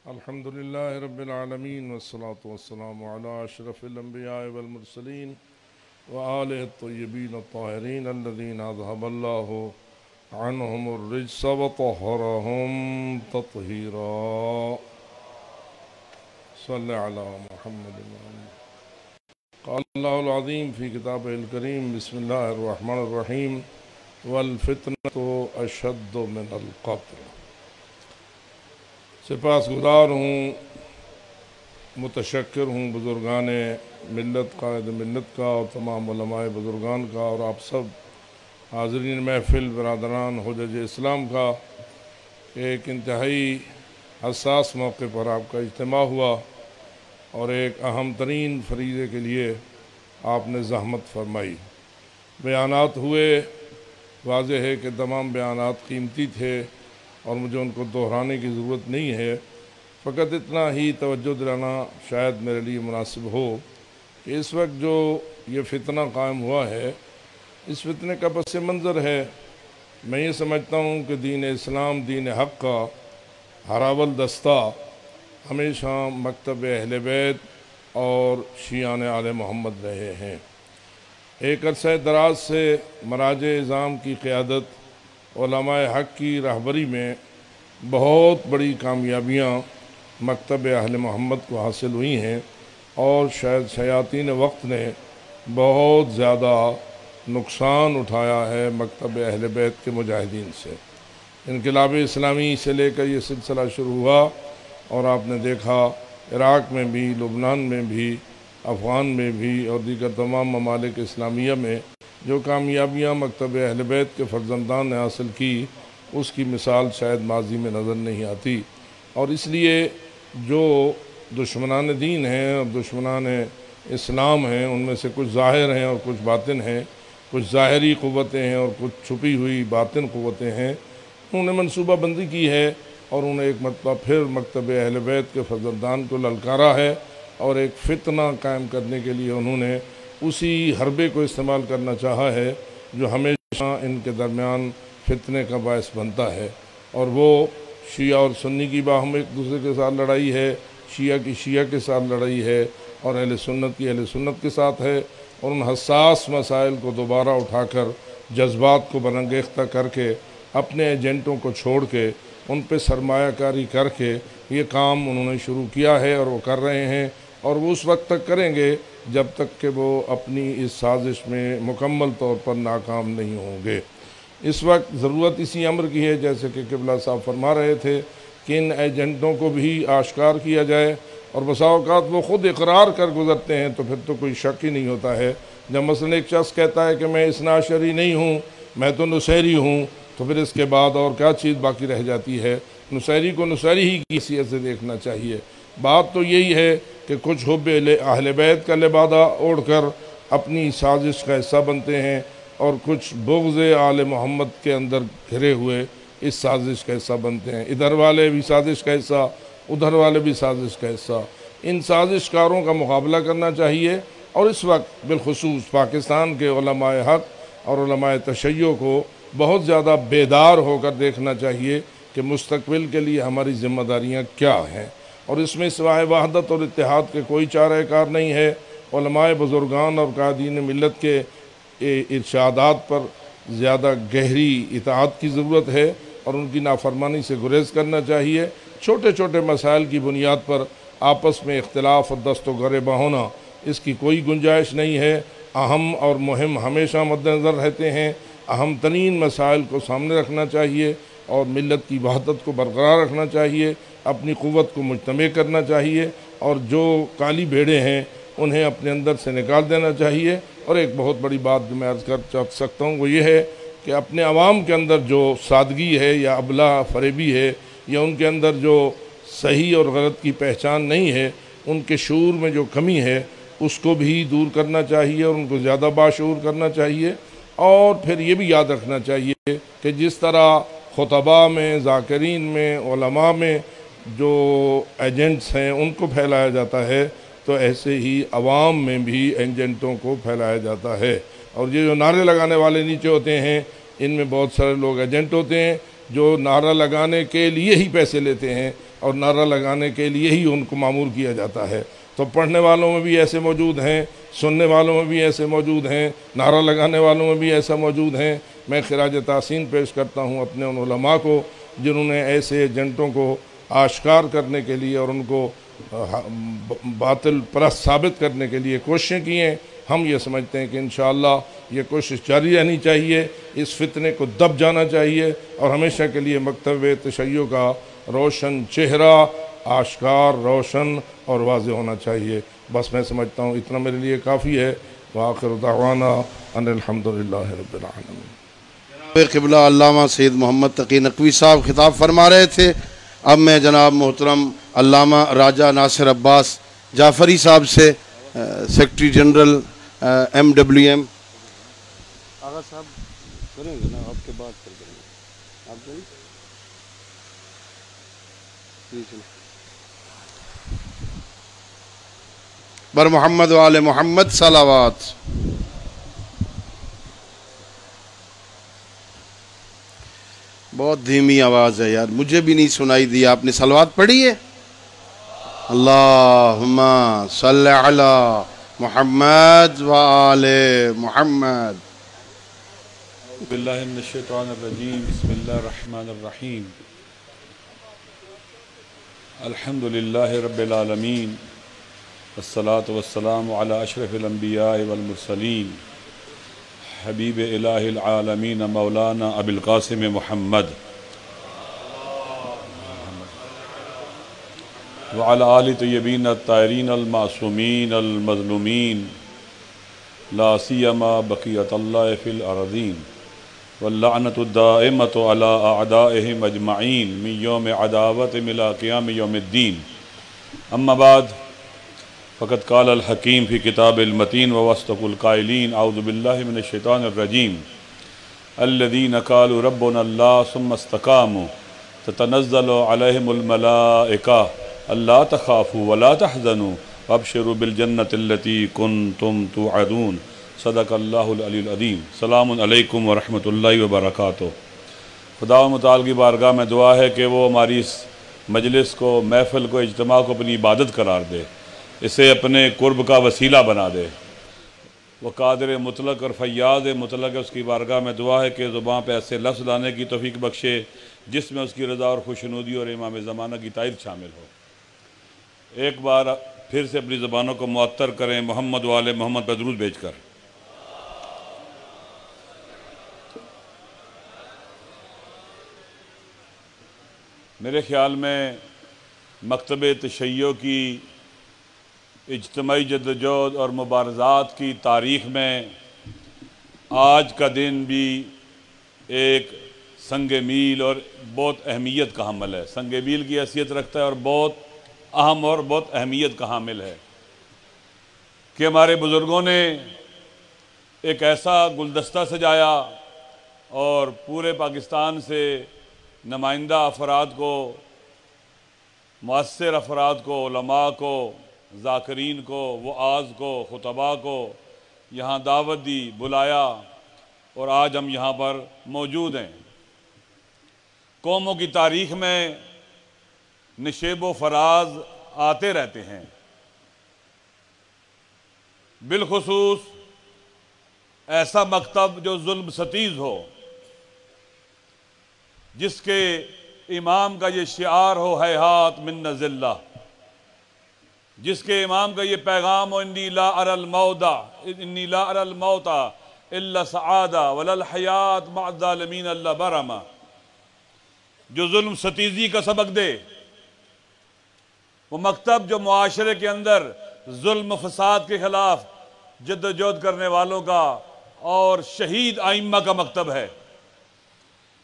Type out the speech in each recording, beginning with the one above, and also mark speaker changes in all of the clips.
Speaker 1: الحمد لله رب العالمين والصلاة والسلام على أشرف الأنبياء والمرسلين وآله الطيبين الطاهرين الذين أذهب الله عنهم الرجس وطهرهم تطهيرا. صل على محمد وآله. قال الله العظيم في كتابه الكريم بسم الله الرحمن الرحيم والفتنة أشد من القتل. سپاس گزار ہوں، متشکر ہوں بزرگان ملت، قائد ملت کا اور تمام علماء بزرگان کا اور آپ سب حاضرین محفل برادران حجج اسلام کا کہ ایک انتہائی حساس موقع پر آپ کا اجتماع ہوا اور ایک اہم ترین فریضے کے لیے آپ نے زحمت فرمائی. بیانات ہوئے، واضح ہے کہ تمام بیانات قیمتی تھے اور مجھے ان کو دہرانے کی ضرورت نہیں ہے. فقط اتنا ہی توجہ دلانا شاید میرے لیے مناسب ہو کہ اس وقت جو یہ فتنہ قائم ہوا ہے، اس فتنے کا پس منظر ہے. میں یہ سمجھتا ہوں کہ دین اسلام، دین حق کا ہراول دستہ ہمیشہ مکتب اہل بیت اور شیعان آل محمد رہے ہیں. ایک عرصہ دراز سے مراجع اعظام کی قیادت، علماء حق کی رہبری میں بہت بڑی کامیابیاں مکتب اہل محمد کو حاصل ہوئی ہیں اور شاید شیاطین وقت نے بہت زیادہ نقصان اٹھایا ہے مکتب اہل بیت کے مجاہدین سے. انقلاب اسلامی سے لے کر یہ سلسلہ شروع ہوا اور آپ نے دیکھا عراق میں بھی، لبنان میں بھی، افغان میں بھی اور دیگر تمام ممالک اسلامیہ میں جو کامیابیاں مکتب اہل بیت کے فرزندان نے حاصل کی، اس کی مثال شاید ماضی میں نظر نہیں آتی. اور اس لیے جو دشمنان دین ہیں اور دشمنان اسلام ہیں، ان میں سے کچھ ظاہر ہیں اور کچھ باطن ہیں، کچھ ظاہری قوتیں ہیں اور کچھ چھپی ہوئی باطن قوتیں ہیں، انہوں نے منصوبہ بندی کی ہے اور انہوں نے ایک مرتبہ پھر مکتب اہل بیت کے فرزندان کو للکارا ہے اور ایک فتنہ قائم کرنے کے لیے انہوں نے اسی حربے کو استعمال کرنا چاہا ہے جو ہمیشہ ان کے درمیان فتنے کا باعث بنتا ہے. اور وہ شیعہ اور سنی کی باہم ایک دوسرے کے ساتھ لڑائی ہے، شیعہ کی شیعہ کے ساتھ لڑائی ہے اور اہل سنت کی اہل سنت کے ساتھ ہے. اور ان حساس مسائل کو دوبارہ اٹھا کر جذبات کو برانگیختہ کر کے اپنے ایجنٹوں کو چھوڑ کے ان پہ سرمایہ کاری کر کے یہ کام انہوں نے شروع کیا ہے اور وہ کر رہے ہیں اور وہ اس وقت تک کریں گے جب تک کہ وہ اپنی اس سازش میں مکمل طور پر ناکام نہیں ہوں گے. اس وقت ضرورت اسی امر کی ہے، جیسے کہ قبلہ صاحب فرما رہے تھے، کہ ان ایجنٹوں کو بھی آشکار کیا جائے اور بسا اوقات وہ خود اقرار کر گزرتے ہیں تو پھر تو کوئی شک ہی نہیں ہوتا ہے. جب مثلا ایک شخص کہتا ہے کہ میں اثنا عشری نہیں ہوں، میں تو نصیری ہوں، تو پھر اس کے بعد اور کیا چیز باقی رہ جاتی ہے؟ نصیری کو نصیری ہی کی حیثیت سے دیکھنا چاہیے. بات تو یہی ہے کہ کچھ حب اہل بیت کا لبادہ اوڑھ کر اپنی سازش کا حصہ بنتے ہیں اور کچھ بغض آل محمد کے اندر گھرے ہوئے اس سازش کا حصہ بنتے ہیں. ادھر والے بھی سازش کا حصہ، ادھر والے بھی سازش کا حصہ. ان سازش کاروں کا مقابلہ کرنا چاہیے اور اس وقت بالخصوص پاکستان کے علماء حق اور علماء تشیع کو بہت زیادہ بیدار ہو کر دیکھنا چاہیے کہ مستقبل کے لیے ہماری ذمہ داریاں کیا ہیں. اور اس میں سوائے وحدت اور اتحاد کے کوئی چارہ کار نہیں ہے. علماء بزرگان اور قائدین ملت کے ارشادات پر زیادہ گہری اطاعت کی ضرورت ہے اور ان کی نافرمانی سے گریز کرنا چاہیے. چھوٹے چھوٹے مسائل کی بنیاد پر آپس میں اختلاف اور دست و گریباں ہونا، اس کی کوئی گنجائش نہیں ہے. اہم اور مہم ہمیشہ مد نظر رہتے ہیں. اہم ترین مسائل کو سامنے رکھنا چاہیے اور ملت کی وحدت کو برقرار رکھنا چاہیے، اپنی قوت کو مجتمع کرنا چاہیے اور جو کالی بھیڑیں ہیں انہیں اپنے اندر سے نکال دینا چاہیے. اور ایک بہت بڑی بات جو میں عرض کر سکتا ہوں وہ یہ ہے کہ اپنے عوام کے اندر جو سادگی ہے یا ابلا فریبی ہے یا ان کے اندر جو صحیح اور غلط کی پہچان نہیں ہے، ان کے شعور میں جو کمی ہے اس کو بھی دور کرنا چاہیے اور ان کو زیادہ باشعور کرنا چاہیے. اور پھر یہ بھی یاد رکھنا چاہیے کہ جس طرح خطباء میں، ذاکرین میں، علماء میں جو ایجنٹس ہیں ان کو پھیلایا جاتا ہے تو ایسے ہی عوام میں بھی ایجنٹوں کو پھیلایا جاتا ہے. اور یہ جو نعرے لگانے والے نیچے ہوتے ہیں، ان میں بہت سارے لوگ ایجنٹ ہوتے ہیں جو نعرہ لگانے کے لیے ہی پیسے لیتے ہیں اور نعرہ لگانے کے لیے ہی ان کو معمور کیا جاتا ہے۔ تو پڑھنے والوں میں بھی ایسے موجود ہیں، سننے والوں میں بھی ایسے موجود ہیں، نعرہ لگانے والوں میں بھی ایسا موجود ہیں۔ میں خراج تحسین پیش کرتا ہوں اپنے ان علماء کو جنہوں نے ایسے ایجنٹوں کو آشکار کرنے کے لیے اور ان کو باطل پرست ثابت کرنے کے لیے کوششیں کی ہیں۔ ہم یہ سمجھتے ہیں کہ انشاءاللہ یہ کوشش جاری رہنی چاہیے، اس فتنے کو دب جانا چاہیے اور ہمیشہ کے لیے مکتب تشیع کا روشن چہرہ آشکار، روشن اور واضح ہونا چاہیے۔ بس میں سمجھتا ہوں اتنا میرے لیے کافی ہے۔ وآخر دعوانا ان الحمدللہ رب العالمین۔
Speaker 2: قبلہ علامہ سید محمد تقی نقوی صاحب خطاب فرما رہے تھے۔ اب میں جناب محترم علامہ راجہ ناصر عباس جعفری صاحب سے سیکرٹری جنرل MWM آغا صاحب کریں گے نا، آپ کے بات کر دیں گے، آپ کریں بر محمد و آل محمد صلوات۔ بہت دھیمی آواز ہے یار، مجھے بھی نہیں سنائی دی۔ آپ نے صلوات پڑھی ہے؟ اللہم صلی علی محمد و آل محمد۔
Speaker 3: باللہ من الشیطان الرجیم، بسم اللہ الرحمن الرحیم۔ الحمدللہ رب العالمین، والصلاة والسلام علی اشرف الانبیاء والمرسلین، حبیب الہ العالمین مولانا ابی القاسم محمد وعلی آل طیبین الطاہرین المعصومین المظلومین، لا سیما بقیت اللہ فی الارضین، واللعنۃ الدائمۃ علی اعدائہم اجمعین من یوم عداوتہم الی قیام یوم الدین۔ اما بعد، فقد قال الحکیم فی کتاب المتین ووصدق القائلین، اعوذ باللہ من الشیطان الرجیم، الذین قالوا ربنا اللہ ثم استقاموا تتنزل علیہم الملائکہ الا تخافوا ولا تحزنوا وابشروا بالجنۃ التی کنتم توعدون۔ صدق اللہ العلی العظیم۔ السلام علیکم ورحمۃ اللہ وبرکاتہ۔ خدا و متعال کی بارگاہ میں دعا ہے کہ وہ ہماری اس مجلس کو، محفل کو، اجتماع کو اپنی عبادت قرار دے، اسے اپنے قرب کا وسیلہ بنا دے۔ وہ قادر مطلق اور فیاض مطلق ہے، اس کی بارگاہ میں دعا ہے کہ زبان پہ ایسے لفظ لانے کی توفیق بخشے جس میں اس کی رضا اور خوشنودی اور امام زمانہ کی تائید شامل ہو۔ ایک بار پھر سے اپنی زبانوں کو معطر کریں محمد و آل محمد پر درود بھیج کر۔ میرے خیال میں مکتب تشیع کی اجتماعی جدوجہد اور مبارزات کی تاریخ میں آج کا دن بھی ایک سنگ میل اور بہت اہمیت کا حامل ہے، سنگ میل کی حیثیت رکھتا ہے اور بہت اہم اور بہت اہمیت کا حامل ہے کہ ہمارے بزرگوں نے ایک ایسا گلدستہ سجایا اور پورے پاکستان سے نمائندہ افراد کو، مؤثر افراد کو، علماء کو، ذاکرین کو، وعاظ کو، خطباء کو یہاں دعوت دی، بلایا اور آج ہم یہاں پر موجود ہیں۔ قوموں کی تاریخ میں نشیب و فراز آتے رہتے ہیں، بالخصوص ایسا مکتب جو ظلم ستیز ہو، جس کے امام کا یہ شعار ہو ہیہات من ذلہ، جس کے امام کا یہ پیغام ہو انی لا اری الموت الا سعادہ ولا الحیات مع الظالمین الا برما، جو ظلم ستیزی کا سبق دے، وہ مکتب جو معاشرے کے اندر ظلم و فساد کے خلاف جدوجہد کرنے والوں کا اور شہید ائمہ کا مکتب ہے۔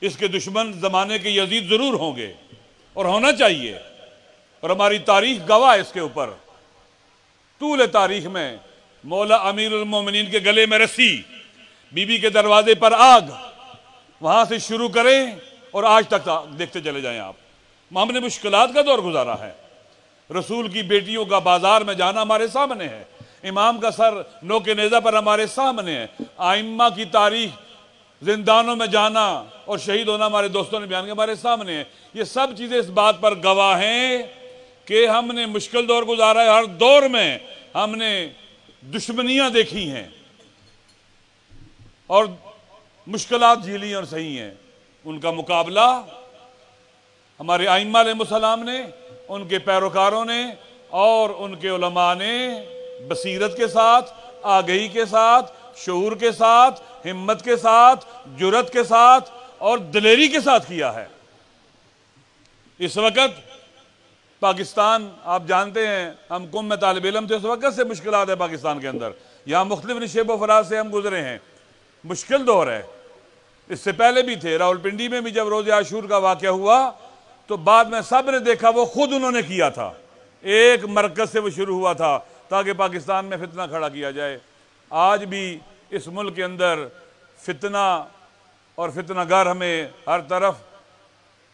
Speaker 3: اس کے دشمن زمانے کے یزید ضرور ہوں گے اور ہونا چاہیے، اور ہماری تاریخ گواہ ہے اس کے اوپر۔ طول تاریخ میں مولا امیر المومنین کے گلے میں رسی، بی بی کے دروازے پر آگ، وہاں سے شروع کریں اور آج تک دیکھتے چلے جائیں آپ۔ ہم نے مشکلات کا دور گزارا ہے، رسول کی بیٹیوں کا بازار میں جانا ہمارے سامنے ہے، امام کا سر نوک نیزہ پر ہمارے سامنے ہے، ائمہ کی تاریخ زندانوں میں جانا اور شہید ہونا ہمارے دوستوں نے بیان کیا، ہمارے سامنے ہے۔ یہ سب چیزیں اس بات پر گواہ ہیں کہ ہم نے مشکل دور گزارا ہے، ہر دور میں ہم نے دشمنیاں دیکھی ہیں اور مشکلات جھیلی اور صحیح ہیں۔ ان کا مقابلہ ہمارے ائمہ علیہ السلام نے، ان کے پیروکاروں نے اور ان کے علماء نے بصیرت کے ساتھ، آگہی کے ساتھ، شعور کے ساتھ، ہمت کے ساتھ، جرأت کے ساتھ اور دلیری کے ساتھ کیا ہے۔ اس وقت پاکستان، آپ جانتے ہیں ہم قوم میں طالب علم تھے، اس وقت سے مشکلات ہے پاکستان کے اندر، یہاں مختلف نشیب و فراز سے ہم گزرے ہیں، مشکل دور ہے۔ اس سے پہلے بھی تھے، راولپنڈی میں بھی جب روز عاشور کا واقعہ ہوا تو بعد میں سب نے دیکھا وہ خود انہوں نے کیا تھا، ایک مرکز سے وہ شروع ہوا تھا تاکہ پاکستان میں فتنہ کھڑا کیا جائے۔ آج بھی اس ملک کے اندر فتنہ اور فتنہ گر ہمیں ہر طرف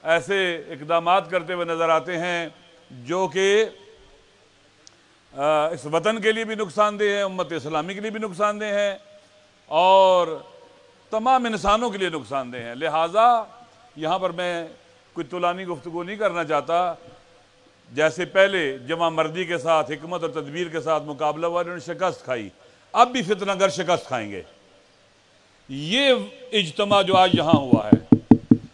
Speaker 3: ایسے اقدامات کرتے ہوئے نظر آتے ہیں جو کہ اس وطن کے لیے بھی نقصان دہ ہیں، امت اسلامی کے لیے بھی نقصان دہ ہیں اور تمام انسانوں کے لیے نقصان دہ ہیں۔ لہٰذا یہاں پر میں کوئی طولانی گفتگو نہیں کرنا چاہتا، جیسے پہلے جمع مردی کے ساتھ، حکمت اور تدبیر کے ساتھ مقابلہ ہوا، انہوں نے شکست کھائی، اب بھی فتنہ گر شکست کھائیں گے۔ یہ اجتماع جو آج یہاں ہوا ہے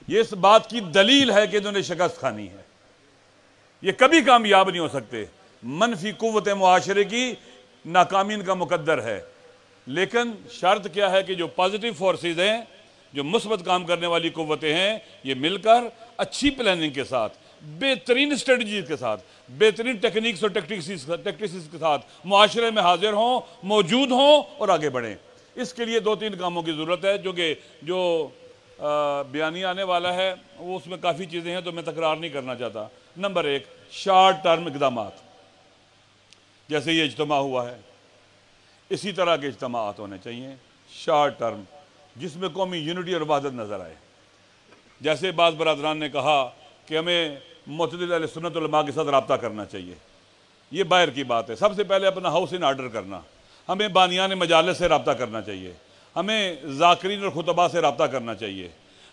Speaker 3: یہ اس بات کی دلیل ہے کہ انہوں نے شکست کھانی ہے، یہ کبھی کامیاب نہیں ہو سکتے۔ منفی قوت معاشرے کی ناکامی ان کا مقدر ہے، لیکن شرط کیا ہے کہ جو پازیٹیو فورسز ہیں، جو مثبت کام کرنے والی قوتیں ہیں، یہ مل کر اچھی پلاننگ کے ساتھ، بہترین اسٹریٹجیز کے ساتھ، بہترین ٹیکنیکس اور ٹیکٹکس کے ساتھ معاشرے میں حاضر ہوں، موجود ہوں اور آگے بڑھیں۔ اس کے لیے 2-3 کاموں کی ضرورت ہے جو بیانیہ آنے والا ہے وہ اس میں کافی چیزیں ہیں تو میں تکرار نہیں کرنا چاہتا۔ نمبر 1، شارٹ ٹرم اقدامات، جیسے یہ اجتماع ہوا ہے اسی طرح کے اجتماعات ہونے چاہیے شارٹ ٹرم، جس میں قومی یونٹی اور وحدت نظر آئے۔ جیسے بعض برادران نے کہا کہ ہمیں معتدل اہل سنت علماء کے ساتھ رابطہ کرنا چاہیے، یہ باہر کی بات ہے۔ سب سے پہلے اپنا ہاؤس ان آرڈر کرنا، ہمیں بانیان مجالس سے رابطہ کرنا چاہیے، ہمیں ذاکرین اور خطباء سے رابطہ کرنا چاہیے،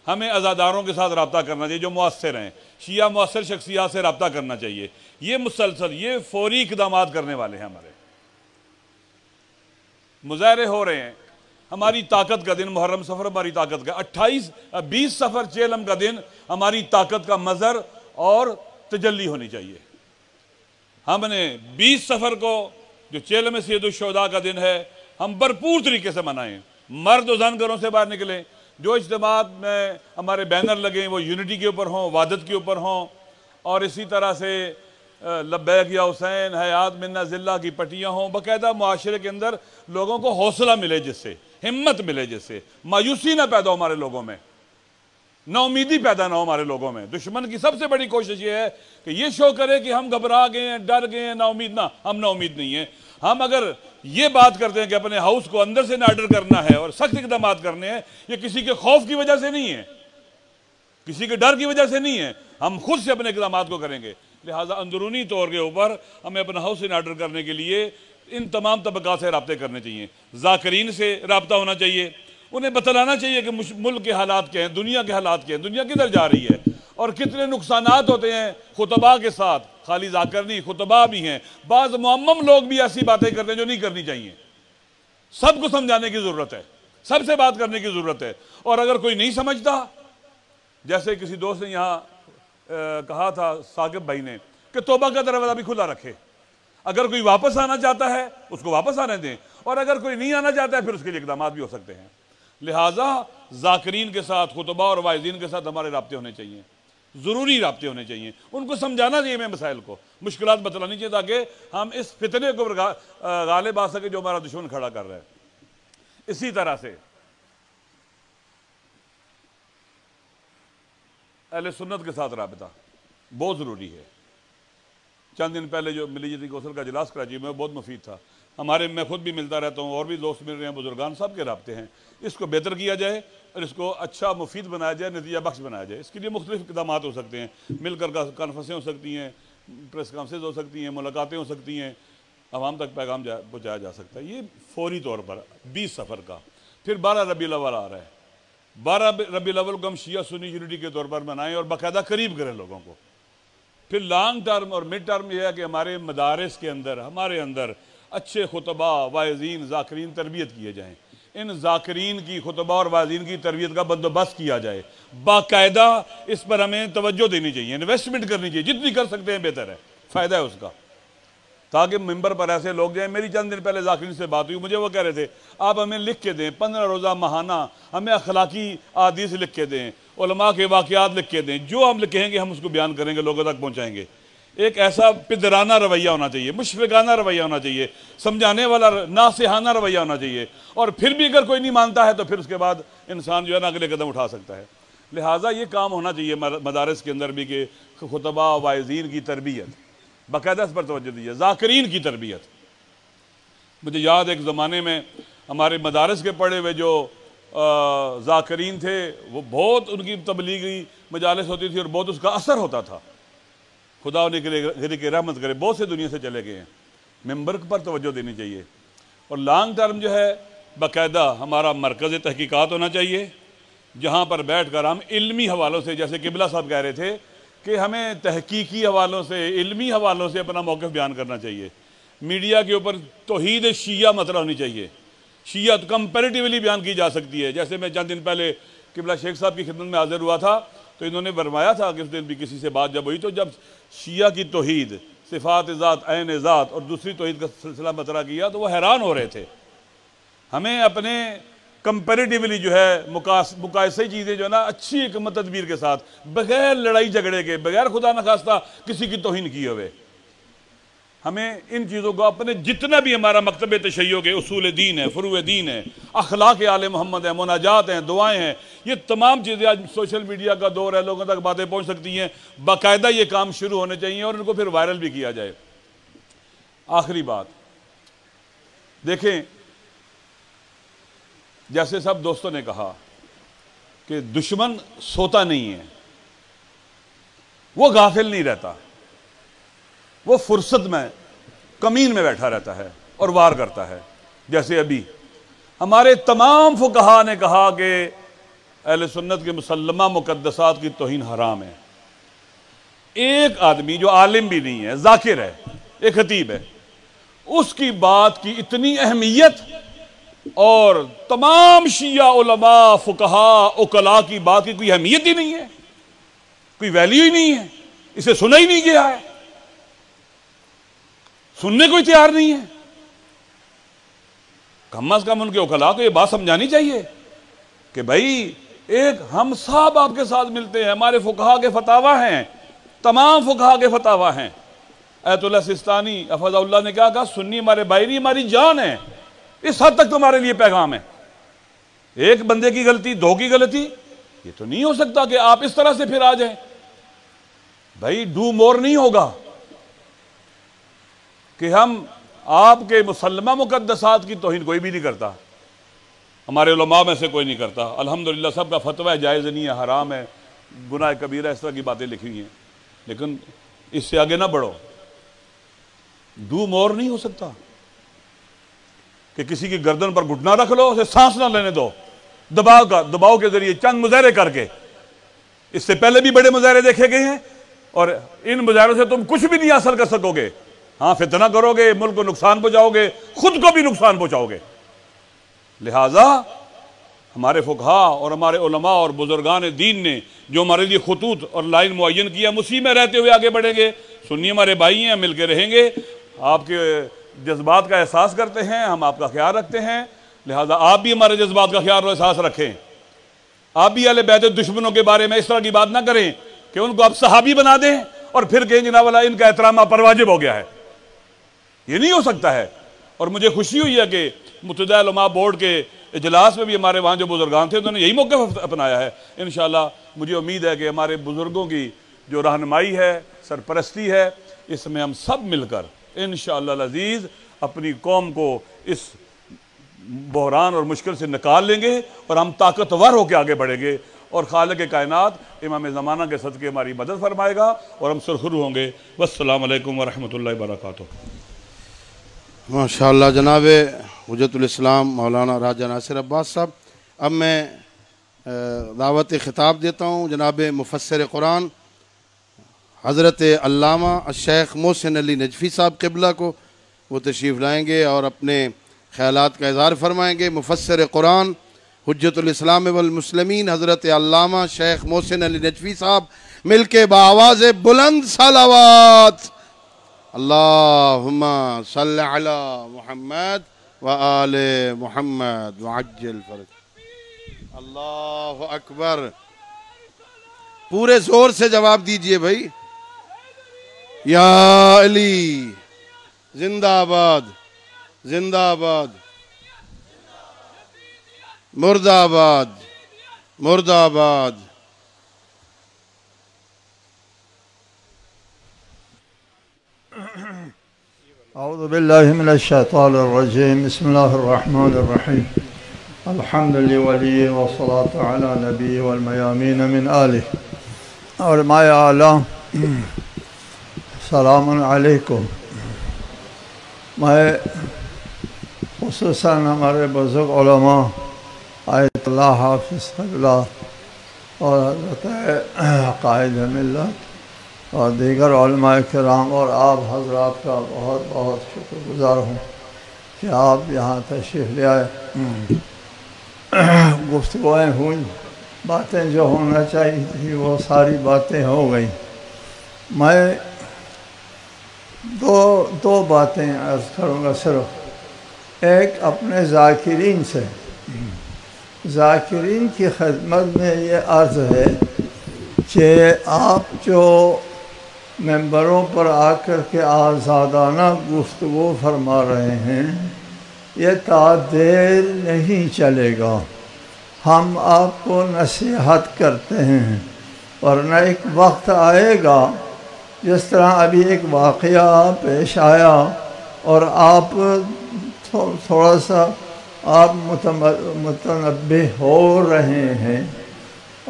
Speaker 3: ہمیں عزاداروں کے ساتھ رابطہ کرنا چاہیے جو مؤثر ہیں، شیعہ مؤثر شخصیات سے رابطہ کرنا چاہیے۔ یہ مسلسل، یہ فوری اقدامات کرنے والے ہیں۔ ہمارے مظاہرے ہو رہے ہیں، ہماری طاقت کا دن محرم سفر، ہماری طاقت کا 20 سفر چیلم کا دن ہماری طاقت کا مظہر اور تجلی ہونی چاہیے۔ ہم نے 20 سفر کو جو چیلم سید الشہداء کا دن ہے ہم بھرپور طریقے سے منائیں، مرد و زن گھروں سے باہر نکلیں، جو اجتماعات میں ہمارے بینر لگیں وہ یونٹی کے اوپر ہوں، وحدت کے اوپر ہوں، اور اسی طرح سے لبیک یا حسین، حیات منا ذلہ کی پٹیاں ہوں، باقاعدہ معاشرے کے اندر لوگوں کو حوصلہ ملے، جس سے ہمت ملے، جس سے مایوسی نہ پیدا ہو ہمارے لوگوں میں، نا امیدی پیدا نہ ہو ہمارے لوگوں میں۔ دشمن کی سب سے بڑی کوشش یہ ہے کہ یہ شو کرے کہ ہم گھبرا گئے ہیں، ڈر گئے ہیں، نا امید نہ، ہم نا امید نہیں ہیں۔ ہم اگر یہ بات کرتے ہیں کہ اپنے ہاؤس کو اندر سے نارڈر کرنا ہے اور سخت اقدامات کرنے ہیں، یہ کسی کے خوف کی وجہ سے نہیں ہے، کسی کے ڈر کی وجہ سے نہیں ہے، ہم خود سے اپنے اقدامات کو کریں گے۔ لہٰذا اندرونی طور کے اوپر ہمیں اپنا ہاؤس ان آرڈر کرنے کے لیے ان تمام طبقات سے رابطے کرنے چاہیے۔ ذاکرین سے رابطہ ہونا چاہیے، انہیں بتلانا چاہیے کہ ملک کے حالات کیا ہیں، دنیا کے حالات کیا ہیں، دنیا کدھر جا رہی ہے اور کتنے نقصانات ہوتے ہیں خطباء کے ساتھ۔ خالی ذاکر نہیں، خطباء بھی ہیں، بعض معمم لوگ بھی ایسی باتیں کرتے ہیں جو نہیں کرنی چاہیے۔ سب کو سمجھانے کی ضرورت ہے، سب سے بات کرنے کی ضرورت ہے، اور اگر کوئی نہیں سمجھتا، جیسے کسی دوست نے یہاں کہا تھا ثاقب بھائی نے کہ توبہ کا دروازہ بھی کھلا رکھے، اگر کوئی واپس آنا چاہتا ہے اس کو واپس آنے دیں، اور اگر کوئی نہیں آنا چاہتا ہے پھر اس کے لیے اقدامات بھی ہو سکتے ہیں۔ لہٰذا ذاکرین کے ساتھ، خطباء اور واعظین کے ساتھ ہمارے رابطے ہونے چاہیے، ضروری رابطے ہونے چاہیے، ان کو سمجھانا چاہیے، میں مسائل کو، مشکلات بتلانی چاہیے تاکہ ہم اس فتنے کو غالب آ سکے جو ہمارا دشمن کھڑا کر رہا ہے۔ اسی طرح سے اہل سنت کے ساتھ رابطہ بہت ضروری ہے۔ چند دن پہلے جو ملی جتی کوثر کا اجلاس کراچی میں بہت مفید تھا، میں خود بھی ملتا رہتا ہوں اور بھی دوست مل رہے ہیں، بزرگان سب کے رابطے ہیں، اس کو بہتر کیا جائے اور اس کو اچھا مفید بنایا جائے، نتیجہ بخش بنایا جائے۔ اس کے لیے مختلف اقدامات ہو سکتے ہیں، مل کر کانفرنسیں ہو سکتی ہیں، پریس کانفرنسز ہو سکتی ہیں، ملاقاتیں ہو سکتی ہیں، عوام تک پیغام پہنچایا جا سکتا ہے۔ یہ فوری طور پر 20 سفر کا، پھر 12 ربیع الاول آ رہا ہے، 12 ربیع الاول کو ہم شیعہ سنی یونٹی کے طور پر منائیں اور باقاعدہ قریب کریں لوگوں کو. پھر لانگ ٹرم اور مڈ ٹرم یہ ہے کہ ہمارے مدارس کے اندر ہمارے اندر اچھے خطبہ واعظین ذاکرین تربیت کیے جائیں. ان ذاکرین کی خطبہ اور واعظین کی تربیت کا بندوبست کیا جائے. باقاعدہ اس پر ہمیں توجہ دینی چاہیے, انویسٹمنٹ کرنی چاہیے, جتنی کر سکتے ہیں بہتر ہے, فائدہ ہے اس کا, تاکہ ممبر پر ایسے لوگ جائیں. میری چند دن پہلے ذاکرین سے بات ہوئی, مجھے وہ کہہ رہے تھے آپ ہمیں لکھ کے دیں 15 روزہ ماہانہ, ہمیں اخلاقی احادیث لکھ کے دیں, علماء کے واقعات لکھ کے دیں, جو ہم کہیں گے ہم اس کو بیان کریں گے, لوگوں تک پہنچائیں گے. ایک ایسا پدرانہ رویہ ہونا چاہیے, مشفقانہ رویہ ہونا چاہیے, سمجھانے والا ناصحانہ رویہ ہونا چاہیے. اور پھر بھی اگر کوئی نہیں مانتا ہے تو پھر اس کے بعد انسان جو ہے نا اگلے قدم اٹھا سکتا ہے. لہٰذا یہ کام ہونا چاہیے مدارس کے اندر بھی کہ خطبہ واعظین کی تربیت, باقاعدہ اس پر توجہ دیجیے, ذاکرین کی تربیت. مجھے یاد ایک زمانے میں ہمارے مدارس کے پڑھے ہوئے جو ذاکرین تھے, وہ بہت ان کی تبلیغی مجالس ہوتی تھی اور بہت اس کا اثر ہوتا تھا. خدا انہیں کے لیے کی رحمت کرے, بہت سے دنیا سے چلے گئے ہیں. ممبر پر توجہ دینی چاہیے. اور لانگ ٹرم جو ہے باقاعدہ ہمارا مرکز تحقیقات ہونا چاہیے, جہاں پر بیٹھ کر ہم علمی حوالوں سے, جیسے قبلہ صاحب کہہ رہے تھے کہ ہمیں تحقیقی حوالوں سے, علمی حوالوں سے اپنا موقف بیان کرنا چاہیے. میڈیا کے اوپر توحید شیعہ مطرح ہونی چاہیے. شیعہ کمپیریٹیولی بیان کی جا سکتی ہے. جیسے میں چند دن پہلے قبلہ شیخ صاحب کی خدمت میں حاضر ہوا تھا تو انہوں نے فرمایا تھا کہ اس دن بھی کسی سے بات جب ہوئی تو جب شیعہ کی توحید, صفات ذات, عین ذات اور دوسری توحید کا سلسلہ مطرح کیا تو وہ حیران ہو رہے تھے. ہمیں اپنے کمپیریٹیولی جو ہے مقایسے چیزیں جو ہے نا اچھی حکمت تدبیر کے ساتھ, بغیر لڑائی جھگڑے کے, بغیر خدا نخواستہ کسی کی توہین کیے ہوئے, ہمیں ان چیزوں کو اپنے جتنا بھی ہمارا مکتب تشیع کے اصول دین ہے, فروع دین ہے, اخلاق آل محمد ہیں, مناجات ہیں, دعائیں ہیں, یہ تمام چیزیں آج سوشل میڈیا کا دور ہے, لوگوں تک باتیں پہنچ سکتی ہیں. باقاعدہ یہ کام شروع ہونے چاہیے اور ان کو پھر وائرل بھی کیا جائے. آخری بات دیکھیں, جیسے سب دوستوں نے کہا کہ دشمن سوتا نہیں ہے, وہ غافل نہیں رہتا, وہ فرصت میں کمین میں بیٹھا رہتا ہے اور وار کرتا ہے. جیسے ابھی ہمارے تمام فقہا نے کہا کہ اہل سنت کے مسلمہ مقدسات کی توہین حرام ہے. ایک آدمی جو عالم بھی نہیں ہے, ذاکر ہے, ایک خطیب ہے, اس کی بات کی اتنی اہمیت اور تمام شیعہ علماء فقہا عقلاء کی بات کی کوئی اہمیت ہی نہیں ہے, کوئی ویلیو ہی نہیں ہے, اسے سنا ہی نہیں گیا ہے, سننے کو تیار نہیں ہے. کم از کم ان کے عقلاء کو یہ بات سمجھانی چاہیے کہ بھائی ایک ہم صاحب آپ کے ساتھ ملتے ہیں, ہمارے فقہا کے فتاوی ہیں, تمام فقہا کے فتاوی ہیں. ایت اللہ سستانی حفظہ اللہ نے کہا سنی ہمارے بھائی نہیں, ہماری جان ہے. اس حد تک تمہارے لیے پیغام ہے. ایک بندے کی غلطی, دو کی غلطی, یہ تو نہیں ہو سکتا کہ آپ اس طرح سے پھر آ جائیں. بھائی ڈو مور نہیں ہوگا کہ ہم آپ کے مسلمہ مقدسات کی توہین کوئی بھی نہیں کرتا, ہمارے علماء میں سے کوئی نہیں کرتا. الحمدللہ سب کا فتویٰ ہے جائز نہیں ہے, حرام ہے, گناہ کبیرہ, اس طرح کی باتیں لکھی ہوئی ہیں. لیکن اس سے آگے نہ بڑھو. ڈو مور نہیں ہو سکتا کہ کسی کی گردن پر گھٹنا رکھ لو, اسے سانس نہ لینے دو, دباؤ کے ذریعے چند مظاہرے کر کے. اس سے پہلے بھی بڑے مظاہرے دیکھے گئے ہیں اور ان مظاہروں سے تم کچھ بھی نہیں حاصل کر سکو گے. ہاں فتنہ کرو گے, ملک کو نقصان پہنچاؤ گے, خود کو بھی نقصان پہنچاؤ گے. لہٰذا ہمارے فقہا اور ہمارے علماء اور بزرگان دین نے جو ہمارے لیے خطوط اور لائن معین کیا, ہم اسی میں رہتے ہوئے آگے بڑھیں گے. سنی ہمارے بھائی ہیں, مل کے رہیں گے. آپ کے جذبات کا احساس کرتے ہیں, ہم آپ کا خیال رکھتے ہیں, لہٰذا آپ بھی ہمارے جذبات کا خیال اور احساس رکھیں. آپ بھی اہل بیت دشمنوں کے بارے میں اس طرح کی بات نہ کریں کہ ان کو آپ صحابی بنا دیں اور پھر کہیں جناب والا ان کا احترام آپ پر واجب ہو گیا ہے. یہ نہیں ہو سکتا ہے. اور مجھے خوشی ہوئی ہے کہ متحدہ علماء بورڈ کے اجلاس میں بھی ہمارے وہاں جو بزرگان تھے انہوں نے یہی موقف اپنایا ہے. انشاءاللہ مجھے امید ہے کہ ہمارے بزرگوں کی جو رہنمائی ہے, سرپرستی ہے, اس میں ہم سب مل کر انشاءاللہ العزیز اپنی قوم کو اس بحران اور مشکل سے نکال لیں گے اور ہم طاقتور ہو کے آگے بڑھیں گے. اور خالق کائنات امام زمانہ کے صدقے ہماری مدد فرمائے گا اور ہم سرخرو ہوں گے. والسلام علیکم ورحمۃ اللہ وبرکاتہ.
Speaker 2: ماشاءاللہ جناب حجت الاسلام مولانا راجہ ناصر عباس صاحب. اب میں دعوت خطاب دیتا ہوں جناب مفسر قرآن حضرت علامہ الشیخ محسن علی نجفی صاحب قبلہ کو. وہ تشریف لائیں گے اور اپنے خیالات کا اظہار فرمائیں گے. مفسر قرآن حجت الاسلام والمسلمین حضرت علامہ شیخ محسن علی نجفی صاحب مل کے بآواز بلند صلوات اللہم صلی علی محمد وآل محمد وعجل فرج. اللہ اکبر. پورے زور سے جواب دیجئے بھائی. یا علی زندہ آباد زندہ آباد مردہ آباد مردہ آباد.
Speaker 4: اعوذ باللہ من الشیطان الرجیم. بسم اللہ الرحمن الرحیم. الحمد لولی والصلاة علی نبی والمیامین من آلہ. علماء اعلی السلام علیکم. میں خصوصاً ہمارے بزرگ علماء آیت اللہ حافظ قبلہ اور حضرت قائد ملت اور دیگر علماء کرام اور آپ حضرات کا بہت بہت شکر گزار ہوں کہ آپ یہاں تشریف لے آئے. گفتگویں ہوئیں، باتیں جو ہونا چاہیے تھی وہ ساری باتیں ہو گئیں. میں دو باتیں عرض کروں گا صرف. ایک اپنے ذاکرین سے، ذاکرین کی خدمت میں یہ عرض ہے کہ آپ جو ممبروں پر آ کر کے آزادانہ گفتگو فرما رہے ہیں یہ تا دیر نہیں چلے گا. ہم آپ کو نصیحت کرتے ہیں ورنہ ایک وقت آئے گا جس طرح ابھی ایک واقعہ پیش آیا اور آپ تھوڑا سا آپ متنبہ ہو رہے ہیں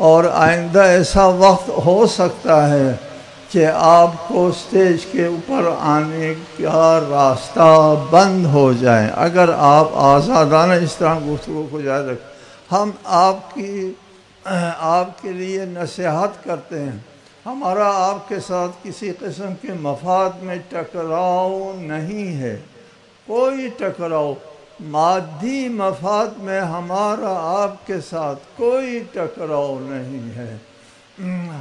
Speaker 4: اور آئندہ ایسا وقت ہو سکتا ہے کہ آپ کو اسٹیج کے اوپر آنے کا راستہ بند ہو جائے اگر آپ آزادانہ اس طرح گفتگو کو جاری رکھیں. ہم آپ کے لیے نصیحت کرتے ہیں. ہمارا آپ کے ساتھ کسی قسم کے مفاد میں ٹکراؤ نہیں ہے، کوئی ٹکراؤ مادی مفاد میں ہمارا آپ کے ساتھ کوئی ٹکراؤ نہیں ہے.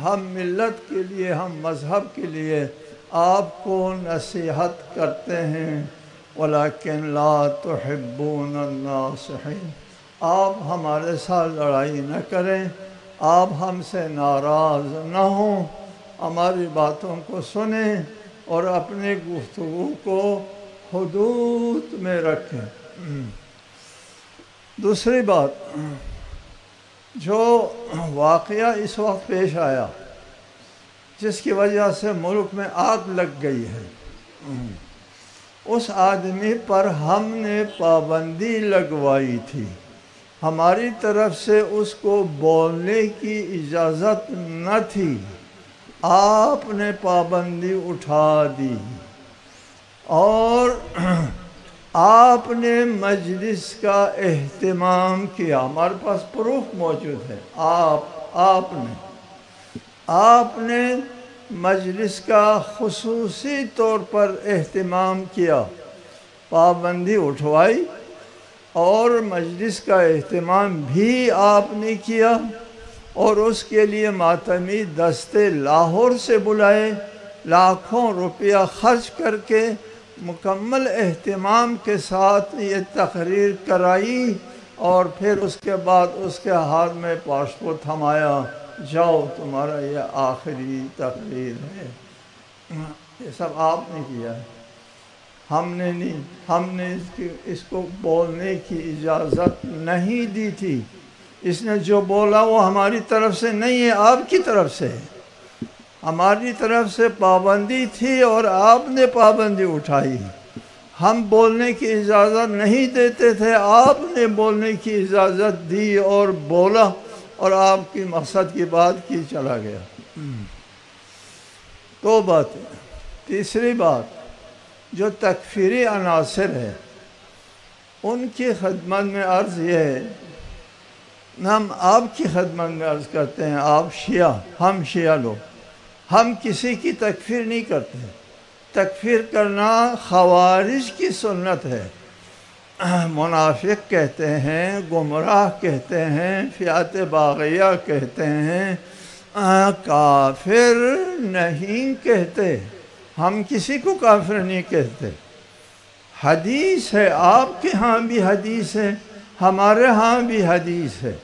Speaker 4: ہم ملت کے لیے، ہم مذہب کے لیے آپ کو نصیحت کرتے ہیں. وَلَكِنْ لَا تُحِبُّونَ النَّاصِحِينَ. آپ ہمارے ساتھ لڑائی نہ کریں، آپ ہم سے ناراض نہ ہوں، ہماری باتوں کو سنیں اور اپنی گفتگو کو حدود میں رکھیں. دوسری بات، جو واقعہ اس وقت پیش آیا جس کی وجہ سے ملک میں آگ لگ گئی ہے، اس آدمی پر ہم نے پابندی لگوائی تھی. ہماری طرف سے اس کو بولنے کی اجازت نہ تھی، آپ نے پابندی اٹھا دی اور آپ نے مجلس کا اہتمام کیا. ہمارے پاس پروف موجود ہے. آپ نے مجلس کا خصوصی طور پر اہتمام کیا، پابندی اٹھوائی اور مجلس کا اہتمام بھی آپ نے کیا اور اس کے لیے ماتمی دستے لاہور سے بلائے، لاکھوں روپیہ خرچ کر کے مکمل اہتمام کے ساتھ یہ تقریر کرائی اور پھر اس کے بعد اس کے ہاتھ میں پاسپورٹ تھمایا، جاؤ تمہارا یہ آخری تقریر ہے. یہ سب آپ نے کیا ہے، ہم نے نہیں. ہم نے اس کو بولنے کی اجازت نہیں دی تھی. اس نے جو بولا وہ ہماری طرف سے نہیں ہے، آپ کی طرف سے. ہماری طرف سے پابندی تھی اور آپ نے پابندی اٹھائی. ہم بولنے کی اجازت نہیں دیتے تھے، آپ نے بولنے کی اجازت دی اور بولا اور آپ کی مقصد کی بات کی چلا گیا. دو باتیں. تیسری بات، جو تکفیری عناصر ہے ان کی خدمت میں عرض یہ ہے ہم آپ کی خدمت میں عرض کرتے ہیں، آپ شیعہ، ہم شیعہ لوگ، ہم کسی کی تکفیر نہیں کرتے۔ تکفیر کرنا خوارج کی سنت ہے، منافق کہتے ہیں، گمراہ کہتے ہیں، فئات باغیہ کہتے ہیں، کافر نہیں کہتے۔ ہم کسی کو کافر نہیں کہتے۔ حدیث ہے، آپ کے ہاں بھی حدیث ہے، ہمارے ہاں بھی حدیث ہے،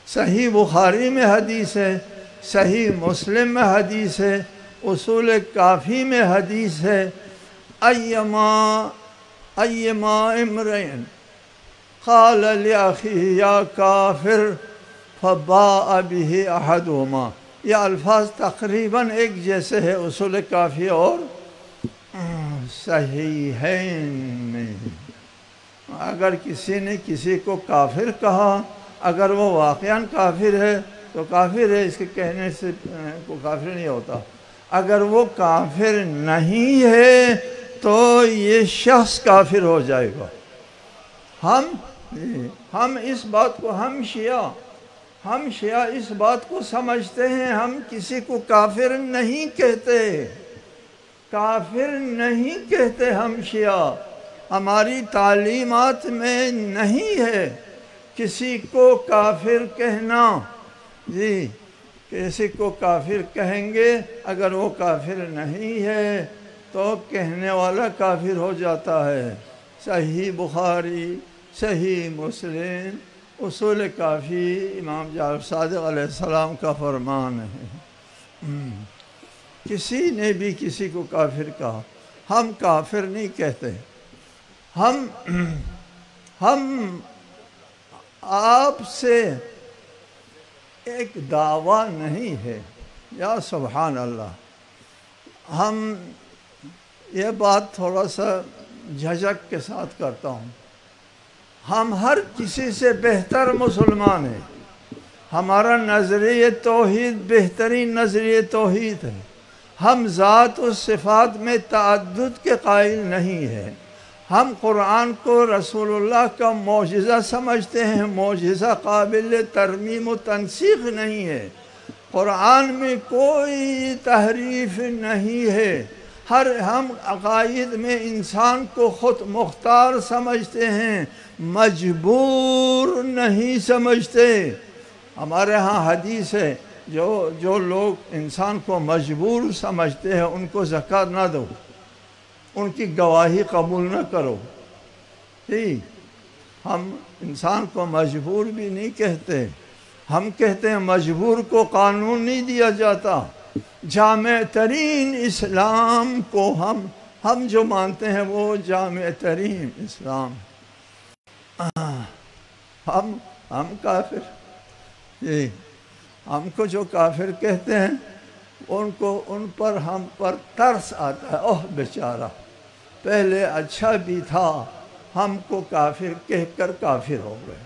Speaker 4: صحیح بخاری میں حدیث ہے، صحیح مسلم میں حدیث ہے، اصول کافی میں حدیث ہے، ایما امرئن قال لأخیہ یا کافر فباء بہ احدہما، یہ الفاظ تقریباً ایک جیسے ہے اصول کافی اور صحیحین میں۔ اگر کسی نے کسی کو کافر کہا، اگر وہ واقعاً کافر ہے تو کافر ہے، اس کے کہنے سے کو کافر نہیں ہوتا۔ اگر وہ کافر نہیں ہے تو یہ شخص کافر ہو جائے گا۔ ہم اس بات کو، ہم شیعہ اس بات کو سمجھتے ہیں، ہم کسی کو کافر نہیں کہتے، کافر نہیں کہتے ہم شیعہ۔ ہماری تعلیمات میں نہیں ہے کسی کو کافر کہنا۔ جی، کسی کو کافر کہیں گے، اگر وہ کافر نہیں ہے تو کہنے والا کافر ہو جاتا ہے۔ صحیح بخاری، صحیح مسلم، اصول کافی، امام جعفر صادق علیہ السلام کا فرمان ہے۔ کسی نے بھی کسی کو کافر کہا، ہم کافر نہیں کہتے۔ ہم آپ سے ایک دعویٰ نہیں ہے، یا سبحان اللہ۔ ہم یہ بات تھوڑا سا جھجک کے ساتھ کرتا ہوں، ہم ہر کسی سے بہتر مسلمان ہیں۔ ہمارا نظریہ توحید بہترین نظریہ توحید ہے۔ ہم ذات و صفات میں تعدد کے قائل نہیں ہیں۔ ہم قرآن کو رسول اللہ کا معجزہ سمجھتے ہیں، معجزہ قابل ترمیم و تنسیخ نہیں ہے۔ قرآن میں کوئی تحریف نہیں ہے۔ ہم عقائد میں انسان کو خود مختار سمجھتے ہیں، مجبور نہیں سمجھتے۔ ہمارے ہاں حدیث ہے، جو لوگ انسان کو مجبور سمجھتے ہیں ان کو زکوٰۃ نہ دو، ان کی گواہی قبول نہ کرو۔ ہم انسان کو مجبور بھی نہیں کہتے، ہم کہتے ہیں مجبور کو قانون نہیں دیا جاتا۔ جامع ترین اسلام کو ہم جو مانتے ہیں وہ جامع ترین اسلام۔ ہم کافر، ہم کو جو کافر کہتے ہیں ان پر ہم پر ترس آتا ہے، اوہ بیچارہ پہلے اچھا بھی تھا، ہم کو کافر کہہ کر کافر ہو گئے۔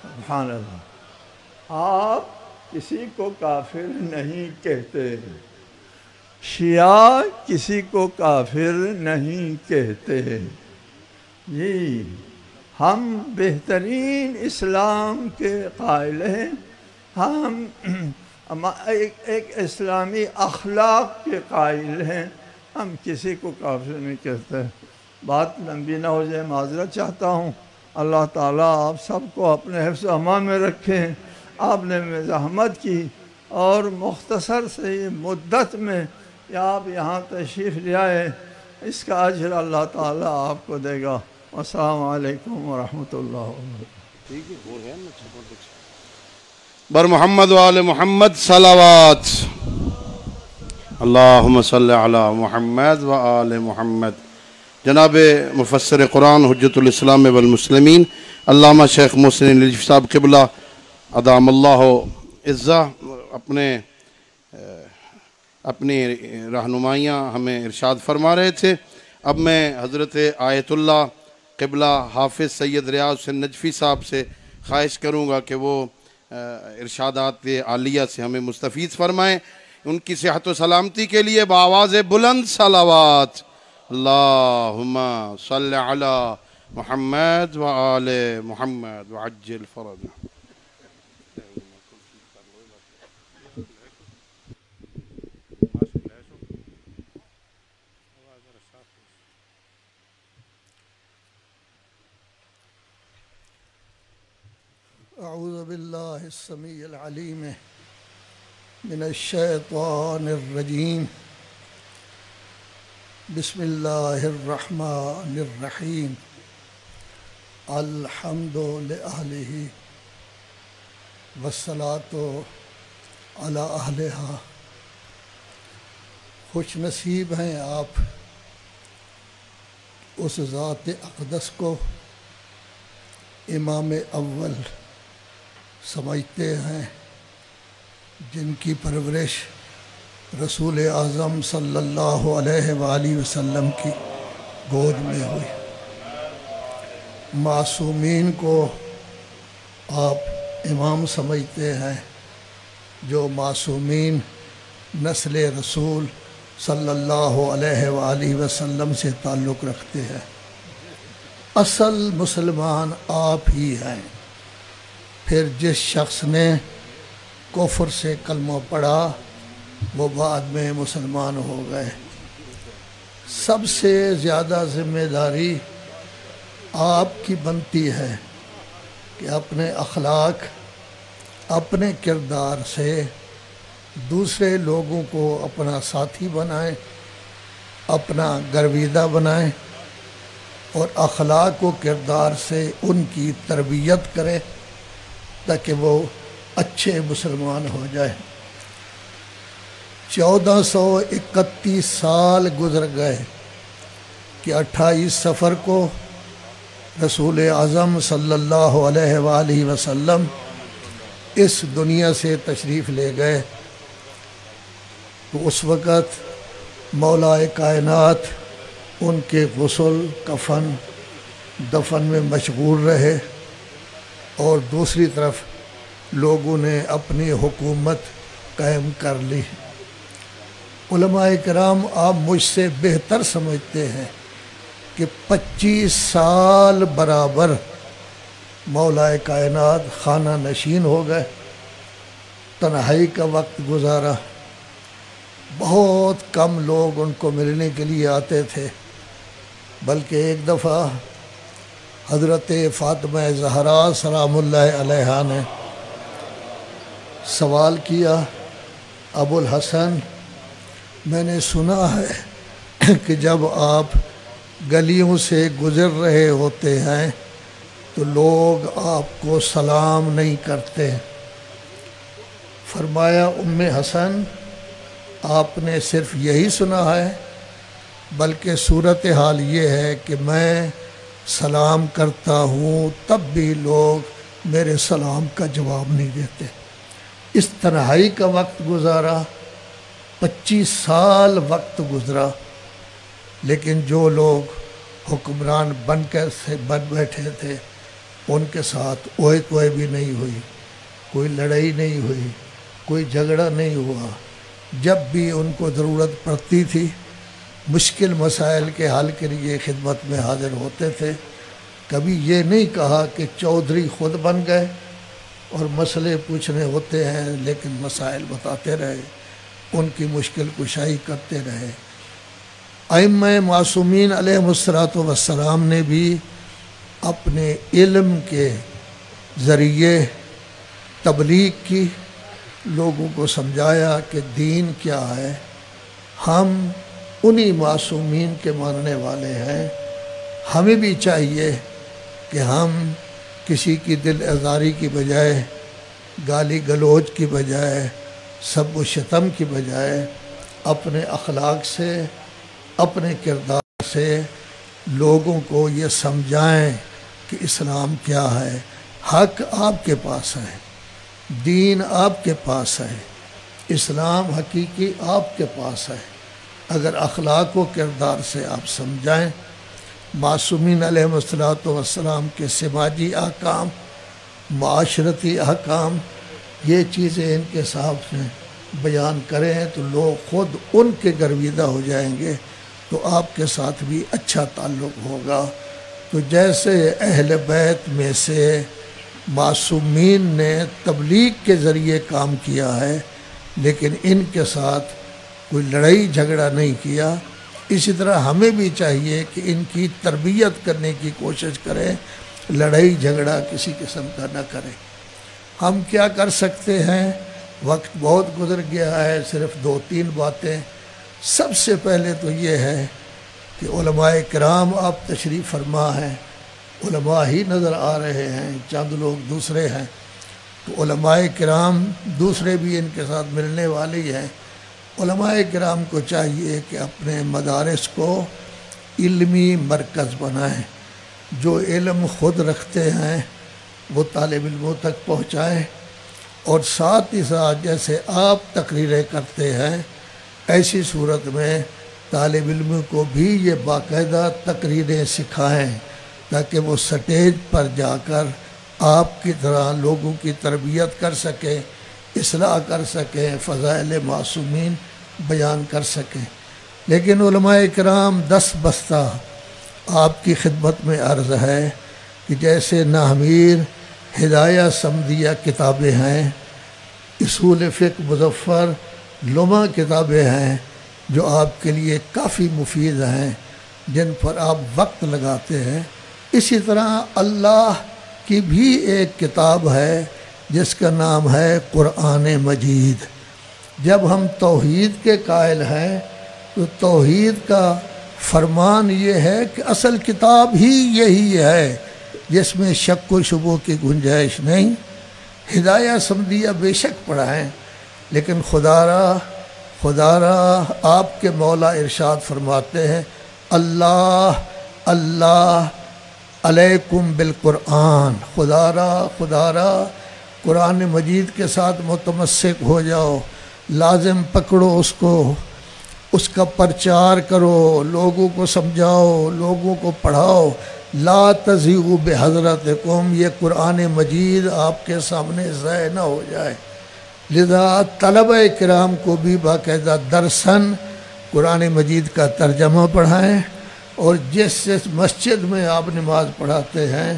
Speaker 4: سبحان اللہ۔ آپ کسی کو کافر نہیں کہتے، شیعہ کسی کو کافر نہیں کہتے۔ جی، ہم بہترین اسلام کے قائل ہیں، ہم ایک اسلامی اخلاق کے قائل ہیں، ہم کسی کو کافر نہیں کہتے۔ بات لمبی نہ ہو جائے، معذرت چاہتا ہوں۔ اللہ تعالیٰ آپ سب کو اپنے حفظ و امان میں رکھیں۔ آپ نے زحمت کی اور مختصر سے مدت میں آپ یہاں تشریف لے آئے، اس کا اجر اللہ تعالیٰ آپ کو دے گا۔ السلام علیکم ورحمۃ اللہ وبرکاتہ۔
Speaker 2: بر محمد و آل محمد صلوات۔ اللہم صلی علی محمد و آل محمد۔ جناب مفسر قرآن حجت الاسلام والمسلمین علامہ شیخ محسن نجفی صاحب قبلہ ادام اللہ عزہ اپنی رہنمائیاں ہمیں ارشاد فرما رہے تھے۔ اب میں حضرت آیت اللہ قبلہ حافظ سید ریاض حسین نجفی صاحب سے خواہش کروں گا کہ وہ ارشادات عالیہ سے ہمیں مستفید فرمائیں۔ ان کی صحت و سلامتی کے لیے بآواز بلند صلوات۔ اللہم صلی علی محمد و آل محمد وعجل فرجه.
Speaker 5: أعوذ بالله السميع العليم من الشيطان الرجيم. بسم الله الرحمن الرحيم. الحمد لأهله والصلاة على أهلها. خوش نصیب ہیں آپ اس ذات اقدس کو امام اول سمجھتے ہیں جن کی پرورش رسول اعظم صلی اللہ علیہ وآلہ وسلم کی گود میں ہوئی. معصومین کو آپ امام سمجھتے ہیں جو معصومین نسل رسول صلی اللہ علیہ وآلہ وسلم سے تعلق رکھتے ہیں. اصل مسلمان آپ ہی ہیں. پھر جس شخص نے کفر سے کلمہ پڑھا وہ بعد میں مسلمان ہو گئے. سب سے زیادہ ذمہ داری آپ کی بنتی ہے کہ اپنے اخلاق اپنے کردار سے دوسرے لوگوں کو اپنا ساتھی بنائیں، اپنا گرویدہ بنائیں اور اخلاق و کردار سے ان کی تربیت کریں تاکہ وہ اچھے مسلمان ہو جائیں. 1431 سال گزر گئے کہ 28 صفر کو رسول اعظم صلی اللہ علیہ وآلہ وسلم اس دنیا سے تشریف لے گئے. تو اس وقت مولا کائنات ان کے غسل کفن دفن میں مشغول رہے اور دوسری طرف لوگوں نے اپنی حکومت قائم کر لی. علماء کرام آپ مجھ سے بہتر سمجھتے ہیں کہ 25 سال برابر مولا کائنات خانہ نشین ہو گئے، تنہائی کا وقت گزارا. بہت کم لوگ ان کو ملنے کے لیے آتے تھے، بلکہ ایک دفعہ حضرت فاطمہ زہرا سلام اللہ علیہا نے سوال کیا، ابو الحسن میں نے سنا ہے کہ جب آپ گلیوں سے گزر رہے ہوتے ہیں تو لوگ آپ کو سلام نہیں کرتے. فرمایا ام حسن آپ نے صرف یہی سنا ہے، بلکہ صورتحال یہ ہے کہ میں سلام کرتا ہوں تب بھی لوگ میرے سلام کا جواب نہیں دیتے. اس تنہائی کا وقت گزارا، 25 سال وقت گزرا، لیکن جو لوگ حکمران بن بیٹھے تھے ان کے ساتھ اوئے کوئے بھی نہیں ہوئی، کوئی لڑائی نہیں ہوئی، کوئی جھگڑا نہیں ہوا. جب بھی ان کو ضرورت پڑتی تھی مشکل مسائل کے حل کے لیے خدمت میں حاضر ہوتے تھے. کبھی یہ نہیں کہا کہ چودھری خود بن گئے اور مسئلے پوچھنے ہوتے ہیں، لیکن مسائل بتاتے رہے، ان کی مشکل کشائی کرتے رہے. ائمہ معصومین علیہ السلام نے بھی اپنے علم کے ذریعے تبلیغ کی، لوگوں کو سمجھایا کہ دین کیا ہے. ہم انہی معصومین کے ماننے والے ہیں. ہمیں بھی چاہیے کہ ہم کسی کی دل آزاری کی بجائے، گالی گلوچ کی بجائے، سب و شتم کی بجائے اپنے اخلاق سے اپنے کردار سے لوگوں کو یہ سمجھائیں کہ اسلام کیا ہے. حق آپ کے پاس ہے، دین آپ کے پاس ہے، اسلام حقیقی آپ کے پاس ہے. اگر اخلاق و کردار سے آپ سمجھائیں، معصومین علیہ السلام کے سماجی احکام، معاشرتی احکام، یہ چیزیں ان کے سامنے بیان کریں تو لوگ خود ان کے گرویدہ ہو جائیں گے، تو آپ کے ساتھ بھی اچھا تعلق ہوگا. تو جیسے اہل بیت میں سے معصومین نے تبلیغ کے ذریعے کام کیا ہے لیکن ان کے ساتھ کوئی لڑائی جھگڑا نہیں کیا، اسی طرح ہمیں بھی چاہیے کہ ان کی تربیت کرنے کی کوشش کریں، لڑائی جھگڑا کسی قسم کا نہ کریں۔ ہم کیا کر سکتے ہیں؟ وقت بہت گزر گیا ہے، صرف 2-3 باتیں۔ سب سے پہلے تو یہ ہے کہ علماء کرام آپ تشریف فرما ہیں، علماء ہی نظر آ رہے ہیں، چند لوگ دوسرے ہیں، تو علماء کرام دوسرے بھی ان کے ساتھ ملنے والے ہی ہیں۔ علماء کرام کو چاہیے کہ اپنے مدارس کو علمی مرکز بنائیں، جو علم خود رکھتے ہیں وہ طالب علموں تک پہنچائیں، اور ساتھ ہی ساتھ جیسے آپ تقریریں کرتے ہیں ایسی صورت میں طالب علم کو بھی یہ باقاعدہ تقریریں سکھائیں تاکہ وہ سٹیج پر جا کر آپ کی طرح لوگوں کی تربیت کر سکیں، اصلاح کر سکیں، فضائل معصومین بیان کر سکیں۔ لیکن علماء کرام 10 بستہ آپ کی خدمت میں عرض ہے کہ جیسے نحمیر ہدایہ سمدیہ کتابیں ہیں، اصول فقہ مظفر لمع کتابیں ہیں جو آپ کے لیے کافی مفید ہیں، جن پر آپ وقت لگاتے ہیں، اسی طرح اللہ کی بھی ایک کتاب ہے جس کا نام ہے قرآن مجید۔ جب ہم توحید کے قائل ہیں تو توحید کا فرمان یہ ہے کہ اصل کتاب ہی یہی ہے جس میں شک و شبہ کی گنجائش نہیں۔ ہدایہ سمدیہ بے شک پڑھائیں، لیکن خدا را آپ کے مولا ارشاد فرماتے ہیں اللہ علیکم بالقرآن، خدا را قرآن مجید کے ساتھ متمسک ہو جاؤ، لازم پکڑو اس کو، اس کا پرچار کرو، لوگوں کو سمجھاؤ، لوگوں کو پڑھاؤ۔ لا تزیغوا بحضرتکم، یہ قرآن مجید آپ کے سامنے ضائع نہ ہو جائے۔ لذا طلبہ کرام کو بھی باقاعدہ درسن قرآن مجید کا ترجمہ پڑھائیں، اور جس مسجد میں آپ نماز پڑھاتے ہیں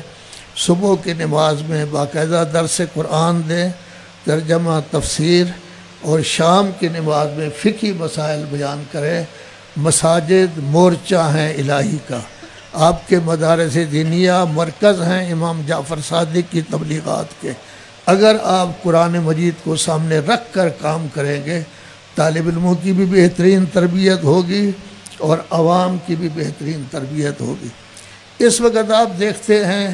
Speaker 5: صبح کی نماز میں باقاعدہ درس قرآن دیں، ترجمہ تفسیر، اور شام کی نماز میں فقہی مسائل بیان کریں۔ مساجد مورچہ ہیں الہی کا، آپ کے مدارس دینیہ مرکز ہیں امام جعفر صادق کی تبلیغات کے۔ اگر آپ قرآن مجید کو سامنے رکھ کر کام کریں گے، طالب علموں کی بھی بہترین تربیت ہوگی اور عوام کی بھی بہترین تربیت ہوگی۔ اس وقت آپ دیکھتے ہیں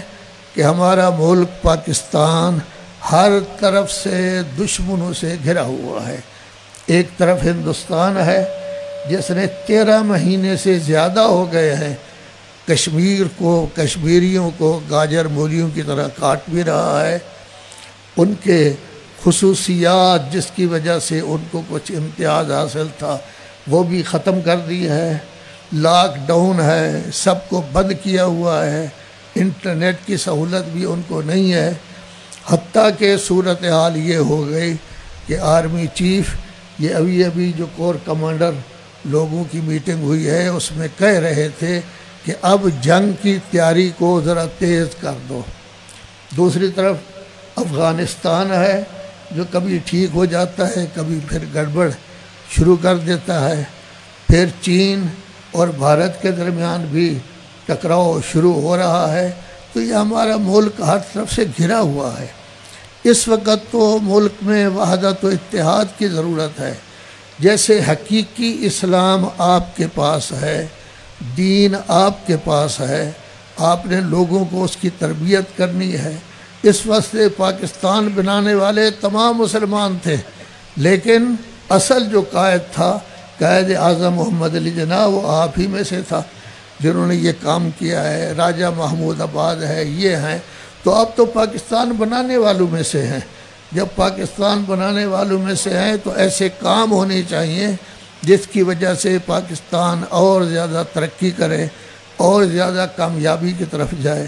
Speaker 5: کہ ہمارا ملک پاکستان ہر طرف سے دشمنوں سے گھرا ہوا ہے۔ ایک طرف ہندوستان ہے جس نے 13 مہینے سے زیادہ ہو گئے ہیں کشمیر کو، کشمیریوں کو گاجر مولیوں کی طرح کاٹ بھی رہا ہے۔ ان کے خصوصیات جس کی وجہ سے ان کو کچھ امتیاز حاصل تھا وہ بھی ختم کر دی ہے، لاک ڈاؤن ہے، سب کو بند کیا ہوا ہے، انٹرنیٹ کی سہولت بھی ان کو نہیں ہے۔ حتیٰ کہ صورتحال یہ ہو گئی کہ آرمی چیف یہ ابھی جو کور کمانڈر لوگوں کی میٹنگ ہوئی ہے اس میں کہہ رہے تھے کہ اب جنگ کی تیاری کو ذرا تیز کر دو۔ دوسری طرف افغانستان ہے جو کبھی ٹھیک ہو جاتا ہے، کبھی پھر گڑبڑ شروع کر دیتا ہے، پھر چین اور بھارت کے درمیان بھی ٹکراؤ شروع ہو رہا ہے۔ تو یہ ہمارا ملک ہر طرف سے گھرا ہوا ہے۔ اس وقت تو ملک میں وحدت و اتحاد کی ضرورت ہے۔ جیسے حقیقی اسلام آپ کے پاس ہے، دین آپ کے پاس ہے، آپ نے لوگوں کو اس کی تربیت کرنی ہے۔ اس وقت پاکستان بنانے والے تمام مسلمان تھے، لیکن اصل جو قائد تھا، قائد اعظم محمد علی جناح، وہ آپ ہی میں سے تھا جنہوں نے یہ کام کیا ہے۔ راجہ محمود آباد ہے، یہ ہیں، تو اب تو پاکستان بنانے والوں میں سے ہیں۔ جب پاکستان بنانے والوں میں سے ہیں تو ایسے کام ہونے چاہیے جس کی وجہ سے پاکستان اور زیادہ ترقی کرے اور زیادہ کامیابی کی طرف جائے۔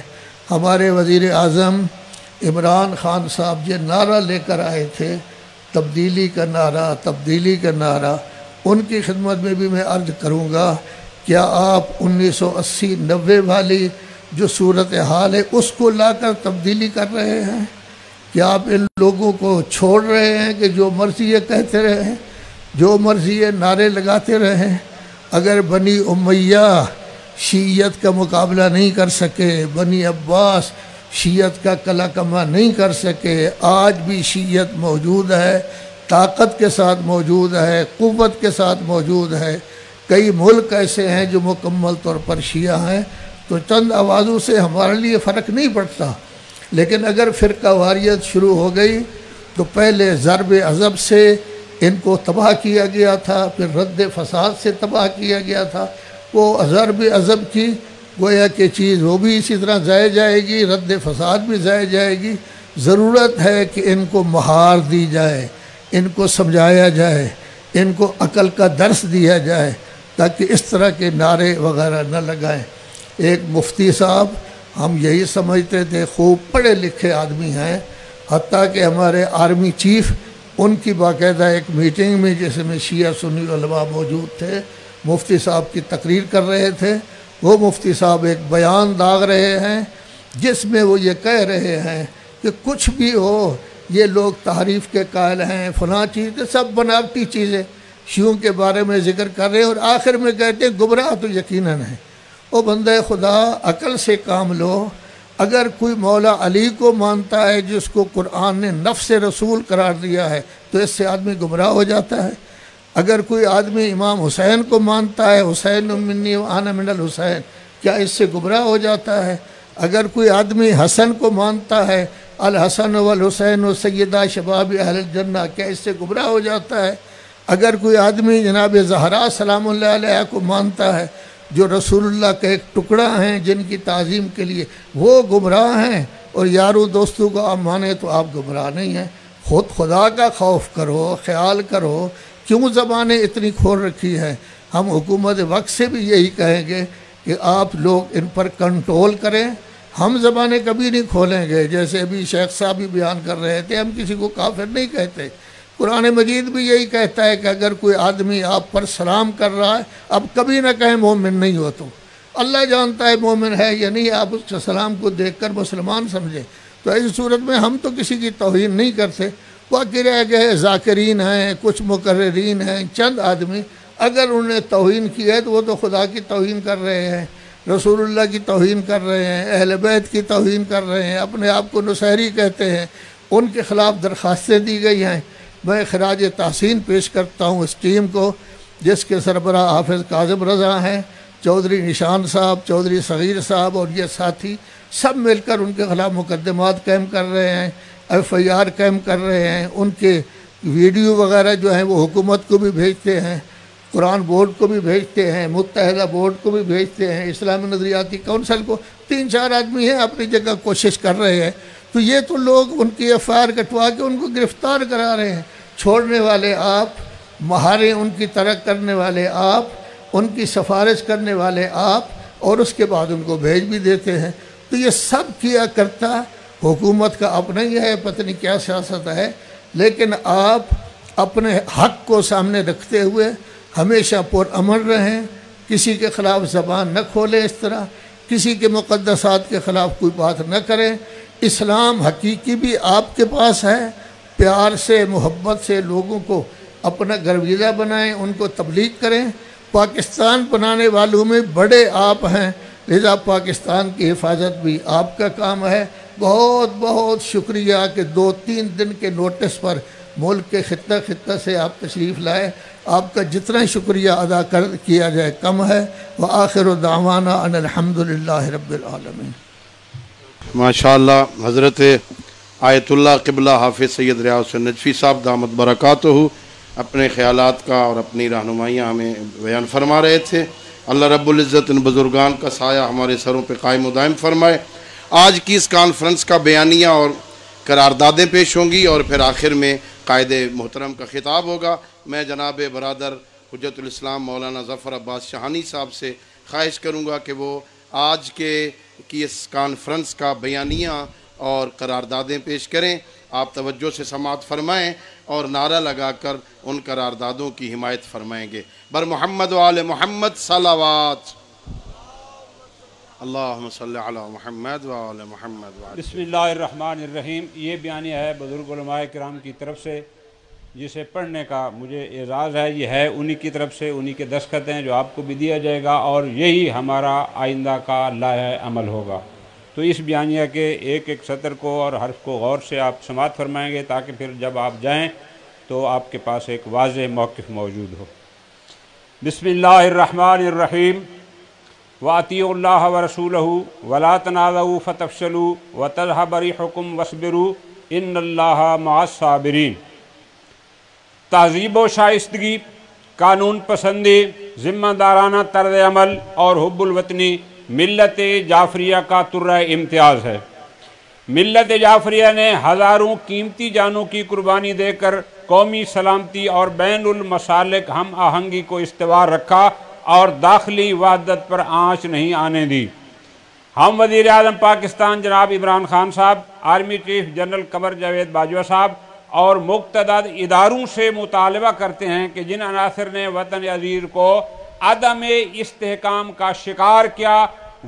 Speaker 5: ہمارے وزیر اعظم عمران خان صاحب یہ نعرہ لے کر آئے تھے، تبدیلی کا نعرہ، تبدیلی کا نعرہ۔ ان کی خدمت میں بھی میں عرض کروں گا، کیا آپ 1980-90 والی جو صورتحال ہے اس کو لا کر تبدیلی کر رہے ہیں کہ آپ ان لوگوں کو چھوڑ رہے ہیں کہ جو مرضی یہ کہتے رہیں، جو مرضی یہ نعرے لگاتے رہیں۔ اگر بنی امیہ شیعت کا مقابلہ نہیں کر سکے، بنی عباس شیعت کا کلا کما نہیں کر سکے، آج بھی شیعت موجود ہے، طاقت کے ساتھ موجود ہے، قوت کے ساتھ موجود ہے۔ کئی ملک ایسے ہیں جو مکمل طور پر شیعہ ہیں، تو چند آوازوں سے ہمارے لیے فرق نہیں پڑتا۔ لیکن اگر فرقہ واریت شروع ہو گئی تو پہلے ضرب عضب سے ان کو تباہ کیا گیا تھا، پھر رد فساد سے تباہ کیا گیا تھا۔ وہ ضرب عضب کی گویا کہ چیز وہ بھی اسی طرح ضائع جائے گی، رد فساد بھی ضائع جائے گی۔ ضرورت ہے کہ ان کو مہار دی جائے، ان کو سمجھایا جائے، ان کو عقل کا درس دیا جائے، تاکہ اس طرح کے نعرے وغیرہ نہ لگائیں۔ ایک مفتی صاحب ہم یہی سمجھتے تھے، خوب پڑھے لکھے آدمی ہیں، حتیٰ کہ ہمارے آرمی چیف ان کی باقاعدہ ایک میٹنگ میں جس میں شیعہ سنی علماء موجود تھے، مفتی صاحب کی تقریر کر رہے تھے، وہ مفتی صاحب ایک بیان داغ رہے ہیں جس میں وہ یہ کہہ رہے ہیں کہ کچھ بھی ہو یہ لوگ تعریف کے قائل ہیں، فلاں چیز سب بناوٹی چیزیں شیعوں کے بارے میں ذکر کر رہے ہیں، اور آخر میں کہتے ہیں گمراہ تو یقیناً ہے۔ او بندہ خدا، عقل سے کام لو۔ اگر کوئی مولا علی کو مانتا ہے جس کو قرآن نے نفس رسول قرار دیا ہے، تو اس سے آدمی گمراہ ہو جاتا ہے۔ اگر کوئی آدمی امام حسین کو مانتا ہے، حسین منی وانا من الحسین، کیا اس سے گمراہ ہو جاتا ہے؟ اگر کوئی آدمی حسن کو مانتا ہے، الحسن والحسین و سیدہ شباب اہل الجنہ، کیا اس سے گمراہ ہو جاتا ہے؟ اگر کوئی آدمی جناب زہرا سلام اللہ علیہ کو مانتا ہے، جو رسول اللہ کا ایک ٹکڑا ہیں جن کی تعظیم کے لیے وہ گمراہ ہیں، اور یارو دوستوں کو آپ مانیں تو آپ گمراہ نہیں ہیں۔ خود خدا کا خوف کرو، خیال کرو، کیوں زبانیں اتنی کھول رکھی ہیں؟ ہم حکومت وقت سے بھی یہی کہیں گے کہ آپ لوگ ان پر کنٹرول کریں۔ ہم زبانیں کبھی نہیں کھولیں گے، جیسے ابھی شیخ صاحب بھی بیان کر رہے تھے، ہم کسی کو کافر نہیں کہتے۔ قرآن مجید بھی یہی کہتا ہے کہ اگر کوئی آدمی آپ پر سلام کر رہا ہے، اب کبھی نہ کہیں مومن نہیں ہو، تو اللہ جانتا ہے مومن ہے یا نہیں، آپ اس کے سلام کو دیکھ کر مسلمان سمجھیں۔ تو ایسی صورت میں ہم تو کسی کی توہین نہیں کرتے۔ باقی رہ گئے ذاکرین ہیں، کچھ مقررین ہیں، چند آدمی، اگر انہوں نے توہین کی ہے تو وہ تو خدا کی توہین کر رہے ہیں، رسول اللہ کی توہین کر رہے ہیں، اہل بیت کی توہین کر رہے ہیں، اپنے آپ کو نصیری کہتے ہیں، ان کے خلاف درخواستیں دی گئی ہیں۔ میں خراج تحسین پیش کرتا ہوں اس ٹیم کو، جس کے سربراہ حافظ کاظم رضا ہیں، چودھری نشان صاحب، چودھری صغیر صاحب اور یہ ساتھی سب مل کر ان کے خلاف مقدمات قائم کر رہے ہیں، FIR قائم کر رہے ہیں۔ ان کے ویڈیو وغیرہ جو ہیں وہ حکومت کو بھی بھیجتے ہیں، قرآن بورڈ کو بھی بھیجتے ہیں، متحدہ بورڈ کو بھی بھیجتے ہیں، اسلامی نظریاتی کونسل کو۔ 3-4 آدمی ہیں، اپنی جگہ کوشش کر رہے ہیں۔ تو یہ تو لوگ ان کی FIR کٹوا کے ان کو گرفتار کرا رہے ہیں۔ چھوڑنے والے آپ، مہاریں ان کی ترک کرنے والے آپ، ان کی سفارش کرنے والے آپ، اور اس کے بعد ان کو بھیج بھی دیتے ہیں۔ تو یہ سب کیا کرتا حکومت کا اپنا ہی ہے، پتہ نہیں کیا سیاست ہے، لیکن آپ اپنے حق کو سامنے رکھتے ہوئے ہمیشہ پرامن رہیں، کسی کے خلاف زبان نہ کھولیں، اس طرح کسی کے مقدسات کے خلاف کوئی بات نہ کریں۔ اسلام حقیقی بھی آپ کے پاس ہے، پیار سے، محبت سے لوگوں کو اپنا گرویدہ بنائیں، ان کو تبلیغ کریں۔ پاکستان بنانے والوں میں بڑے آپ ہیں، لہذا پاکستان کی حفاظت بھی آپ کا کام ہے۔ بہت بہت شکریہ کہ 2-3 دن کے نوٹس پر ملک کے خطہ خطہ سے آپ تشریف لائے۔ آپ کا جتنا شکریہ ادا کیا جائے کم ہے۔ وآخر دعوانا ان الحمدللہ رب العالمین۔
Speaker 2: ماشاءاللہ حضرت آیت اللہ قبلہ حافظ سید ریاض حسین نجفی صاحب دامت برکاتہ اپنے خیالات کا اور اپنی رہنمائیاں ہمیں بیان فرما رہے تھے۔ اللہ رب العزت ان بزرگان کا سایہ ہمارے سروں پہ قائم و دائم فرمائے۔ آج کی اس کانفرنس کا بیانیہ اور قراردادیں پیش ہوں گی، اور پھر آخر میں قائد محترم کا خطاب ہوگا۔ میں جناب برادر حجت الاسلام مولانا ظفر عباس شاہانی صاحب سے خواہش کروں گا کہ وہ آج کی اس کانفرنس کا بیانیہ اور قراردادیں پیش کریں۔ آپ توجہ سے سماعت فرمائیں اور نعرہ لگا کر ان قراردادوں کی حمایت فرمائیں گے۔ بر محمد و آل محمد صلوات۔ اللہم صلی علی محمد و آل محمد و
Speaker 6: بسم اللہ الرحمن الرحیم۔ یہ بیانیہ ہے بزرگ علماء کرام کی طرف سے، جسے پڑھنے کا مجھے اعزاز ہے۔ یہ ہے انہی کی طرف سے، انہی کے دستخط ہیں، جو آپ کو بھی دیا جائے گا، اور یہی ہمارا آئندہ کا لائحہ عمل ہوگا۔ تو اس بیانیہ کے ایک ایک سطر کو اور حرف کو غور سے آپ سماعت فرمائیں گے، تاکہ پھر جب آپ جائیں تو آپ کے پاس ایک واضح موقف موجود ہو۔ بسم اللہ الرحمن الرحیم۔ وَأَطِيعُوا اللَّهَ وَرَسُولَهُ وَلَا تَنَازَعُوا فَتَفْشَلُوا وَتَذْهَبَ رِيحُكُمْ وَاصْبِرُوا إِنَّ اللَّهَ مَعَ الصَّابِرِينَ۔ تہذیب و شائستگی، قانون پسندی، ذمہ دارانہ طرز عمل اور حب الوطنی ملت جعفریہ کا ترہ امتیاز ہے۔ ملت جعفریہ نے ہزاروں قیمتی جانوں کی قربانی دے کر قومی سلامتی اور بین المسالک ہم آہنگی کو استوار رکھا اور داخلی وحدت پر آنچ نہیں آنے دی۔ ہم وزیر اعظم پاکستان جناب عمران خان صاحب، army chief general Qamar Javed Bajwa صاحب اور مقتدر اداروں سے مطالبہ کرتے ہیں کہ جن عناصر نے وطن عزیز کو عدم استحکام کا شکار کیا،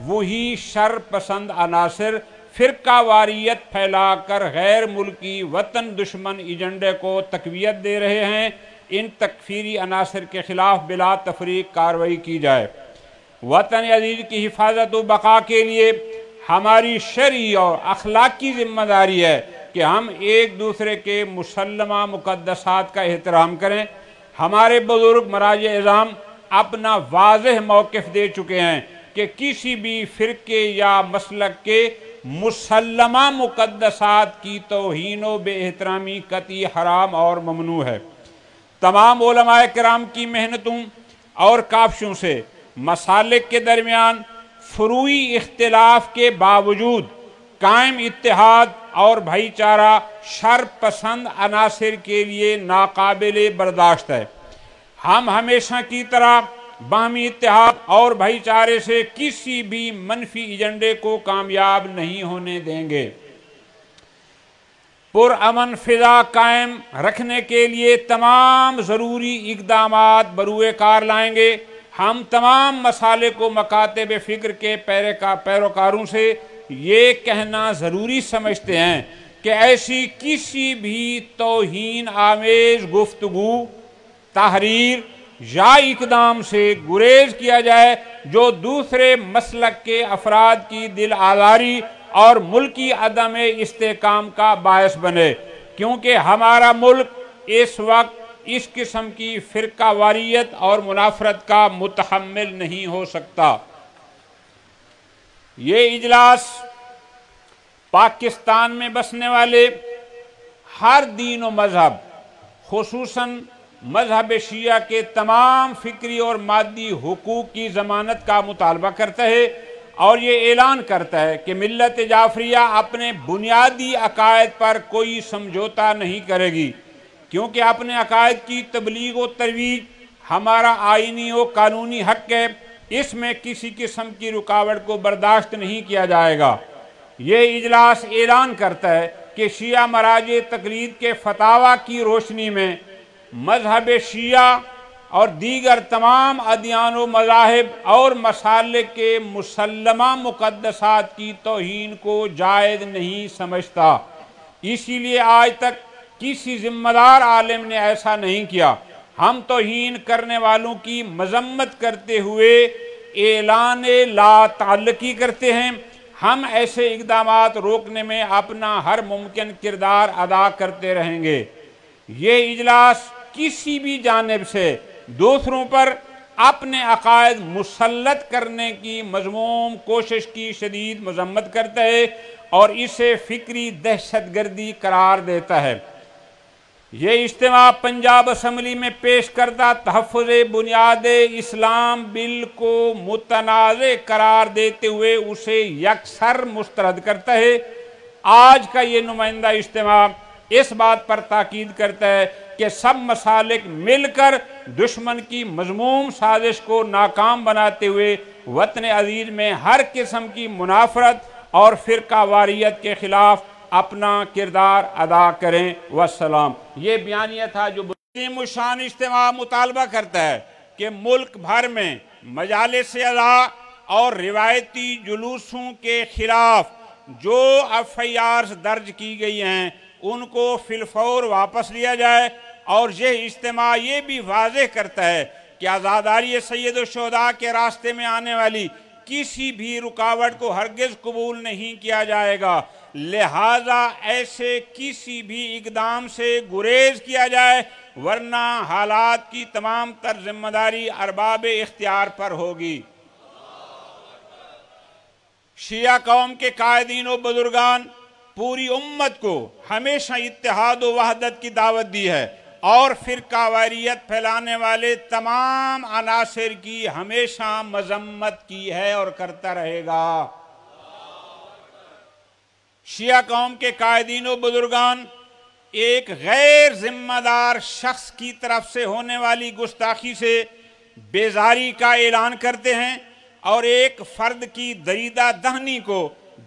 Speaker 6: وہی شر پسند عناصر فرقہ واریت پھیلا کر غیر ملکی وطن دشمن ایجنڈے کو تقویت دے رہے ہیں، ان تکفیری عناصر کے خلاف بلا تفریق کارروائی کی جائے۔ وطن عزیز کی حفاظت و بقا کے لیے ہماری شرعی اور اخلاقی ذمہ داری ہے کہ ہم ایک دوسرے کے مسلمہ مقدسات کا احترام کریں۔ ہمارے بزرگ مراجع اعظام اپنا واضح موقف دے چکے ہیں کہ کسی بھی فرقے یا مسلک کے مسلمہ مقدسات کی توہین و بے احترامی قطعی حرام اور ممنوع ہے۔ تمام علماء کرام کی محنتوں اور کاوشوں سے مسالک کے درمیان فروعی اختلاف کے باوجود قائم اتحاد اور بھائی چارہ شر پسند عناصر کے لیے ناقابل برداشت ہے۔ ہم ہمیشہ کی طرح باہمی اتحاد اور بھائی چارے سے کسی بھی منفی ایجنڈے کو کامیاب نہیں ہونے دیں گے۔ پرامن فضا قائم رکھنے کے لیے تمام ضروری اقدامات بروئے کار لائیں گے۔ ہم تمام مسالک و مکاتب فکر کے پیروکاروں سے یہ کہنا ضروری سمجھتے ہیں کہ ایسی کسی بھی توہین آمیز گفتگو، تحریر یا اقدام سے گریز کیا جائے جو دوسرے مسلک کے افراد کی دل آزاری اور ملکی عدم استحکام کا باعث بنے، کیونکہ ہمارا ملک اس وقت اس قسم کی فرقہ واریت اور منافرت کا متحمل نہیں ہو سکتا۔ یہ اجلاس پاکستان میں بسنے والے ہر دین و مذہب، خصوصاً مذہب شیعہ کے تمام فکری اور مادی حقوق کی ضمانت کا مطالبہ کرتا ہے، اور یہ اعلان کرتا ہے کہ ملت جعفریہ اپنے بنیادی عقائد پر کوئی سمجھوتا نہیں کرے گی، کیونکہ اپنے عقائد کی تبلیغ و ترویج ہمارا آئینی و قانونی حق ہے۔ اس میں کسی قسم کی رکاوٹ کو برداشت نہیں کیا جائے گا۔ یہ اجلاس اعلان کرتا ہے کہ شیعہ مراجع تقلید کے فتاویٰ کی روشنی میں مذہب شیعہ اور دیگر تمام ادیان و مذاہب اور مسالک کے مسلمہ مقدسات کی توہین کو جائز نہیں سمجھتا۔ اسی لیے آج تک کسی ذمہ دار عالم نے ایسا نہیں کیا۔ ہم توہین کرنے والوں کی مذمت کرتے ہوئے اعلان لا تعلقی کرتے ہیں۔ ہم ایسے اقدامات روکنے میں اپنا ہر ممکن کردار ادا کرتے رہیں گے۔ یہ اجلاس کسی بھی جانب سے دوسروں پر اپنے عقائد مسلط کرنے کی مذموم کوشش کی شدید مذمت کرتا ہے اور اسے فکری دہشت گردی قرار دیتا ہے۔ یہ اجتماع پنجاب اسمبلی میں پیش کردہ تحفظ بنیاد اسلام بل کو متنازع قرار دیتے ہوئے اسے یکسر مسترد کرتا ہے۔ آج کا یہ نمائندہ اجتماع اس بات پر تاکید کرتا ہے کہ سب مسالک مل کر دشمن کی مذموم سازش کو ناکام بناتے ہوئے وطن عزیز میں ہر قسم کی منافرت اور فرقہ واریت کے خلاف اپنا کردار ادا کریں۔ والسلام۔ یہ بیانیہ تھا جو عظیم الشان اجتماع مطالبہ کرتا ہے کہ ملک بھر میں مجالس اعلیٰ اور روایتی جلوسوں کے خلاف جو FIRs درج کی گئی ہیں ان کو فی الفور واپس لیا جائے، اور یہ اجتماع یہ بھی واضح کرتا ہے کہ عزاداری سید الشہداء کے راستے میں آنے والی کسی بھی رکاوٹ کو ہرگز قبول نہیں کیا جائے گا، لہٰذا ایسے کسی بھی اقدام سے گریز کیا جائے، ورنہ حالات کی تمام تر ذمہ داری ارباب اختیار پر ہوگی۔ شیعہ قوم کے قائدین و بزرگان پوری امت کو ہمیشہ اتحاد و وحدت کی دعوت دی ہے، اور فرقہ واریت پھیلانے والے تمام عناصر کی ہمیشہ مذمت کی ہے اور کرتا رہے گا۔ شیعہ قوم کے قائدین و بزرگان ایک غیر ذمہ دار شخص کی طرف سے ہونے والی گستاخی سے بیزاری کا اعلان کرتے ہیں، اور ایک فرد کی دریدہ دہنی کو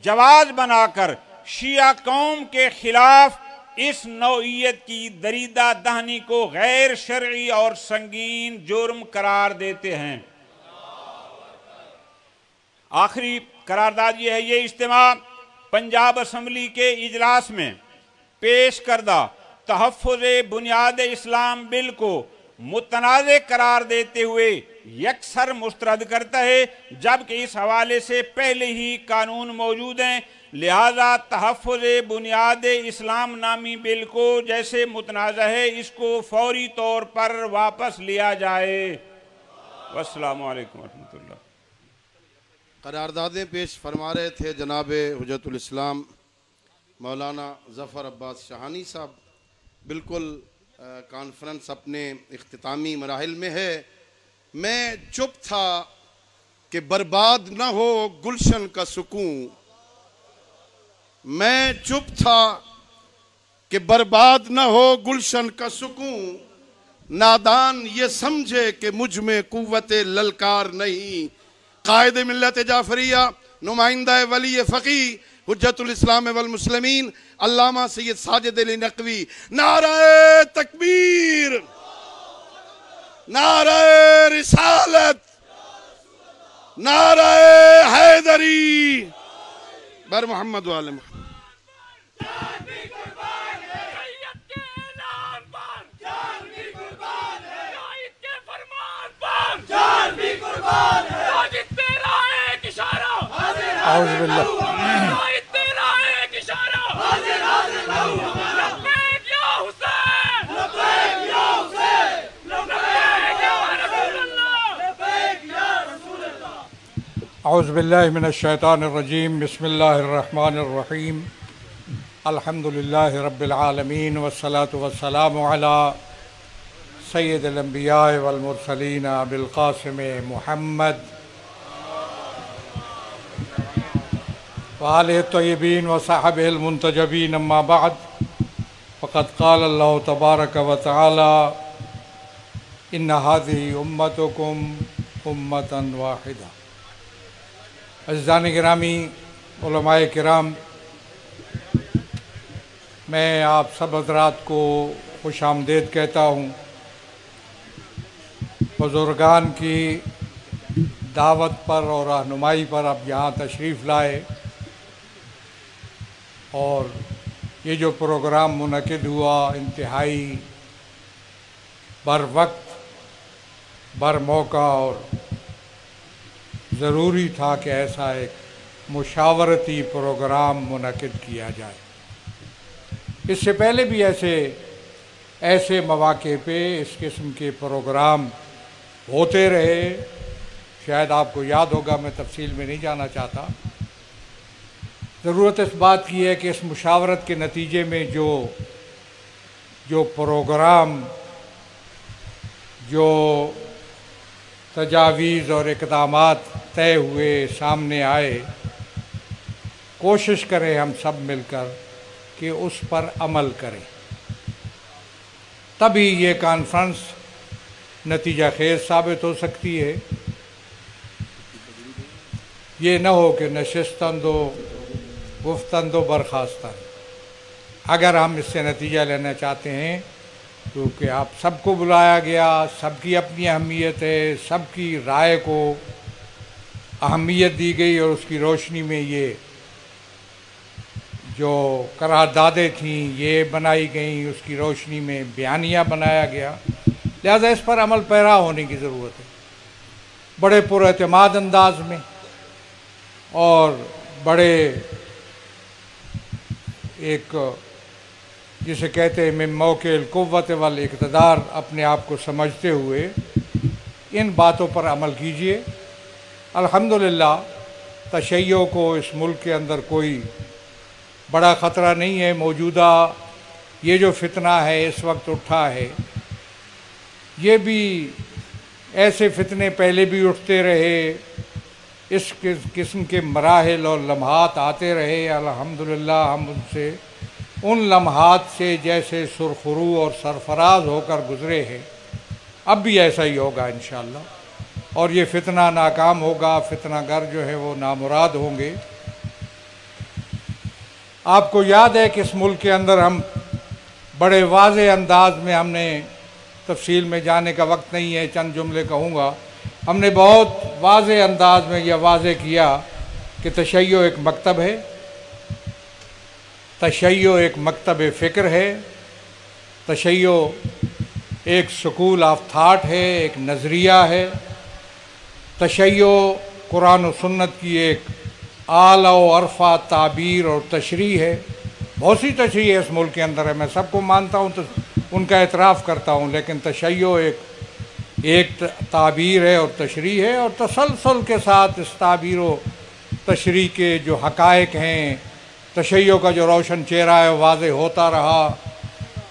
Speaker 6: جواز بنا کر شیعہ قوم کے خلاف اس نوعیت کی دریدہ دہنی کو غیر شرعی اور سنگین جرم قرار دیتے ہیں۔ آخری قرارداد یہ ہے، یہ اجتماع پنجاب اسمبلی کے اجلاس میں پیش کردہ تحفظ بنیاد اسلام بل کو متنازع قرار دیتے ہوئے یکسر مسترد کرتا ہے، جبکہ اس حوالے سے پہلے ہی قانون موجود ہیں، لہذا تحفظ بنیاد اسلام نامی بل کو جیسے متنازع ہے اس کو فوری طور پر واپس لیا جائے۔ والسلام علیکم ورحمۃ اللہ۔
Speaker 2: قراردادیں پیش فرما رہے تھے جناب حجت الاسلام مولانا ظفر عباس شاہانی صاحب۔ بالکل کانفرنس اپنے اختتامی مراحل میں ہے۔ میں چپ تھا کہ برباد نہ ہو گلشن کا سکون، میں چپ تھا کہ برباد نہ ہو گلشن کا سکون، نادان یہ سمجھے کہ مجھ میں قوت للکار نہیں۔ قائد ملت جعفریہ، نمائندہ ولی فقی، حجت الاسلام والمسلمین علامہ سید ساجد علی نقوی، نعرہ تکبیر، نعرہ رسالت، نعرہ حیدری، بر محمد و آل محمد۔
Speaker 6: اعوذ باللہ۔ اعوذ باللہ من الشیطان الرجیم، بسم اللہ الرحمن الرحیم، الحمدللہ رب العالمین، والصلاة والسلام علی سید الانبیاء والمرسلین ابی القاسم محمد وآلہ الطیبین وصحبہ المنتجبین، اما بعد، فقد قال اللہ تبارک و تعالی ان هذه امتکم امتا واحدہ۔ عزیزان گرامی، علماء کرام، میں آپ سب حضرات کو خوش آمدید کہتا ہوں۔ بزرگان کی دعوت پر اور رہنمائی پر اب یہاں تشریف لائے، اور یہ جو پروگرام منعقد ہوا انتہائی بر وقت، بر موقع اور ضروری تھا کہ ایسا ایک مشاورتی پروگرام منعقد کیا جائے۔ اس سے پہلے بھی ایسے مواقع پہ اس قسم کے پروگرام ہوتے رہے، شاید آپ کو یاد ہوگا، میں تفصیل میں نہیں جانا چاہتا۔ ضرورت اس بات کی ہے کہ اس مشاورت کے نتیجے میں جو پروگرام، جو تجاویز اور اقدامات طے ہوئے، سامنے آئے، کوشش کریں ہم سب مل کر کہ اس پر عمل کریں، تبھی یہ کانفرنس نتیجہ خیز ثابت ہو سکتی ہے۔ یہ نہ ہو کہ نشستند و گفتند و برخاستند۔ اگر ہم اس سے نتیجہ لینا چاہتے ہیں، کیونکہ آپ سب کو بلایا گیا، سب کی اپنی اہمیت ہے، سب کی رائے کو
Speaker 7: اہمیت دی گئی اور اس کی روشنی میں یہ جو قراردادیں تھیں یہ بنائی گئیں، اس کی روشنی میں بیانیہ بنایا گیا، لہذا اس پر عمل پیرا ہونے کی ضرورت ہے، بڑے پر اعتماد انداز میں اور بڑے ایک جسے کہتے ہیں من موقع القوت والاقتدار اپنے آپ کو سمجھتے ہوئے ان باتوں پر عمل کیجئے۔ الحمدللہ تشیع کو اس ملک کے اندر کوئی بڑا خطرہ نہیں ہے۔ موجودہ یہ جو فتنہ ہے اس وقت اٹھا ہے، یہ بھی ایسے فتنے پہلے بھی اٹھتے رہے، اس قسم کے مراحل اور لمحات آتے رہے، الحمدللہ ہم ان لمحات سے جیسے سرخرو اور سرفراز ہو کر گزرے ہیں، اب بھی ایسا ہی ہوگا انشاءاللہ، اور یہ فتنہ ناکام ہوگا، فتنہ گر جو ہے وہ نامراد ہوں گے۔ آپ کو یاد ہے کہ اس ملک کے اندر ہم بڑے واضح انداز میں، ہم نے تفصیل میں جانے کا وقت نہیں ہے، چند جملے کہوں گا، ہم نے بہت واضح انداز میں یہ واضح کیا کہ تشیع ایک مکتب ہے، تشیع ایک مکتب فکر ہے، تشیع ایک سکول آف تھاٹ ہے، ایک نظریہ ہے، تشیع قرآن و سنت کی ایک اعلیٰ و عرفہ تعبیر اور تشریح ہے۔ بہت سی تشریح اس ملک کے اندر ہے، میں سب کو مانتا ہوں تو ان کا اعتراف کرتا ہوں، لیکن تشیع ایک تعبیر ہے اور تشریح ہے، اور تسلسل کے ساتھ اس تعبیر و تشریح کے جو حقائق ہیں، تشیع کا جو روشن چہرہ ہے واضح ہوتا رہا۔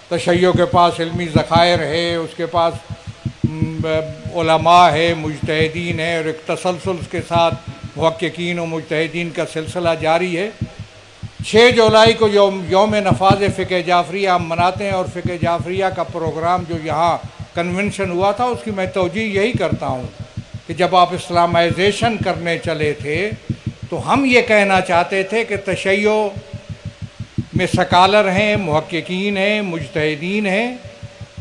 Speaker 7: تشیع کے پاس علمی ذخائر ہے، اس کے پاس علماء ہے، مجتہدین ہے، اور ایک تسلسل کے ساتھ محققین و مجتہدین کا سلسلہ جاری ہے۔ 6 جولائی کو یوم نفاذ فقہ جعفریہ ہم مناتے ہیں، اور فقہ جعفریہ کا پروگرام جو یہاں کنونشن ہوا تھا، اس کی میں توجیہ یہی کرتا ہوں کہ جب آپ اسلامائزیشن کرنے چلے تھے تو ہم یہ کہنا چاہتے تھے کہ تشیع میں سکالر ہیں، محققین ہیں، مجتہدین ہیں،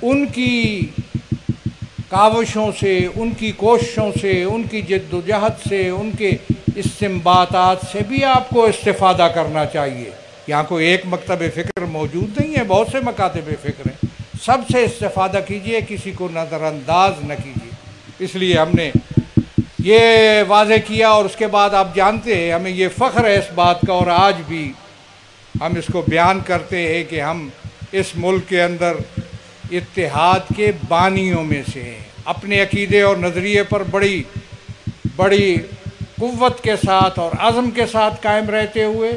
Speaker 7: ان کی کاوشوں سے، ان کی کوششوں سے، ان کی جد و جہد سے، ان کے استنباطات سے بھی آپ کو استفادہ کرنا چاہیے۔ یہاں کوئی ایک مکتب فکر موجود نہیں ہے، بہت سے مکاتب فکر ہیں، سب سے استفادہ کیجئے، کسی کو نظر انداز نہ کیجئے۔ اس لیے ہم نے یہ واضح کیا، اور اس کے بعد آپ جانتے ہیں ہمیں یہ فخر ہے اس بات کا، اور آج بھی ہم اس کو بیان کرتے ہیں کہ ہم اس ملک کے اندر اتحاد کے بانیوں میں سے ہیں۔ اپنے عقیدے اور نظریے پر بڑی قوت کے ساتھ اور عزم کے ساتھ قائم رہتے ہوئے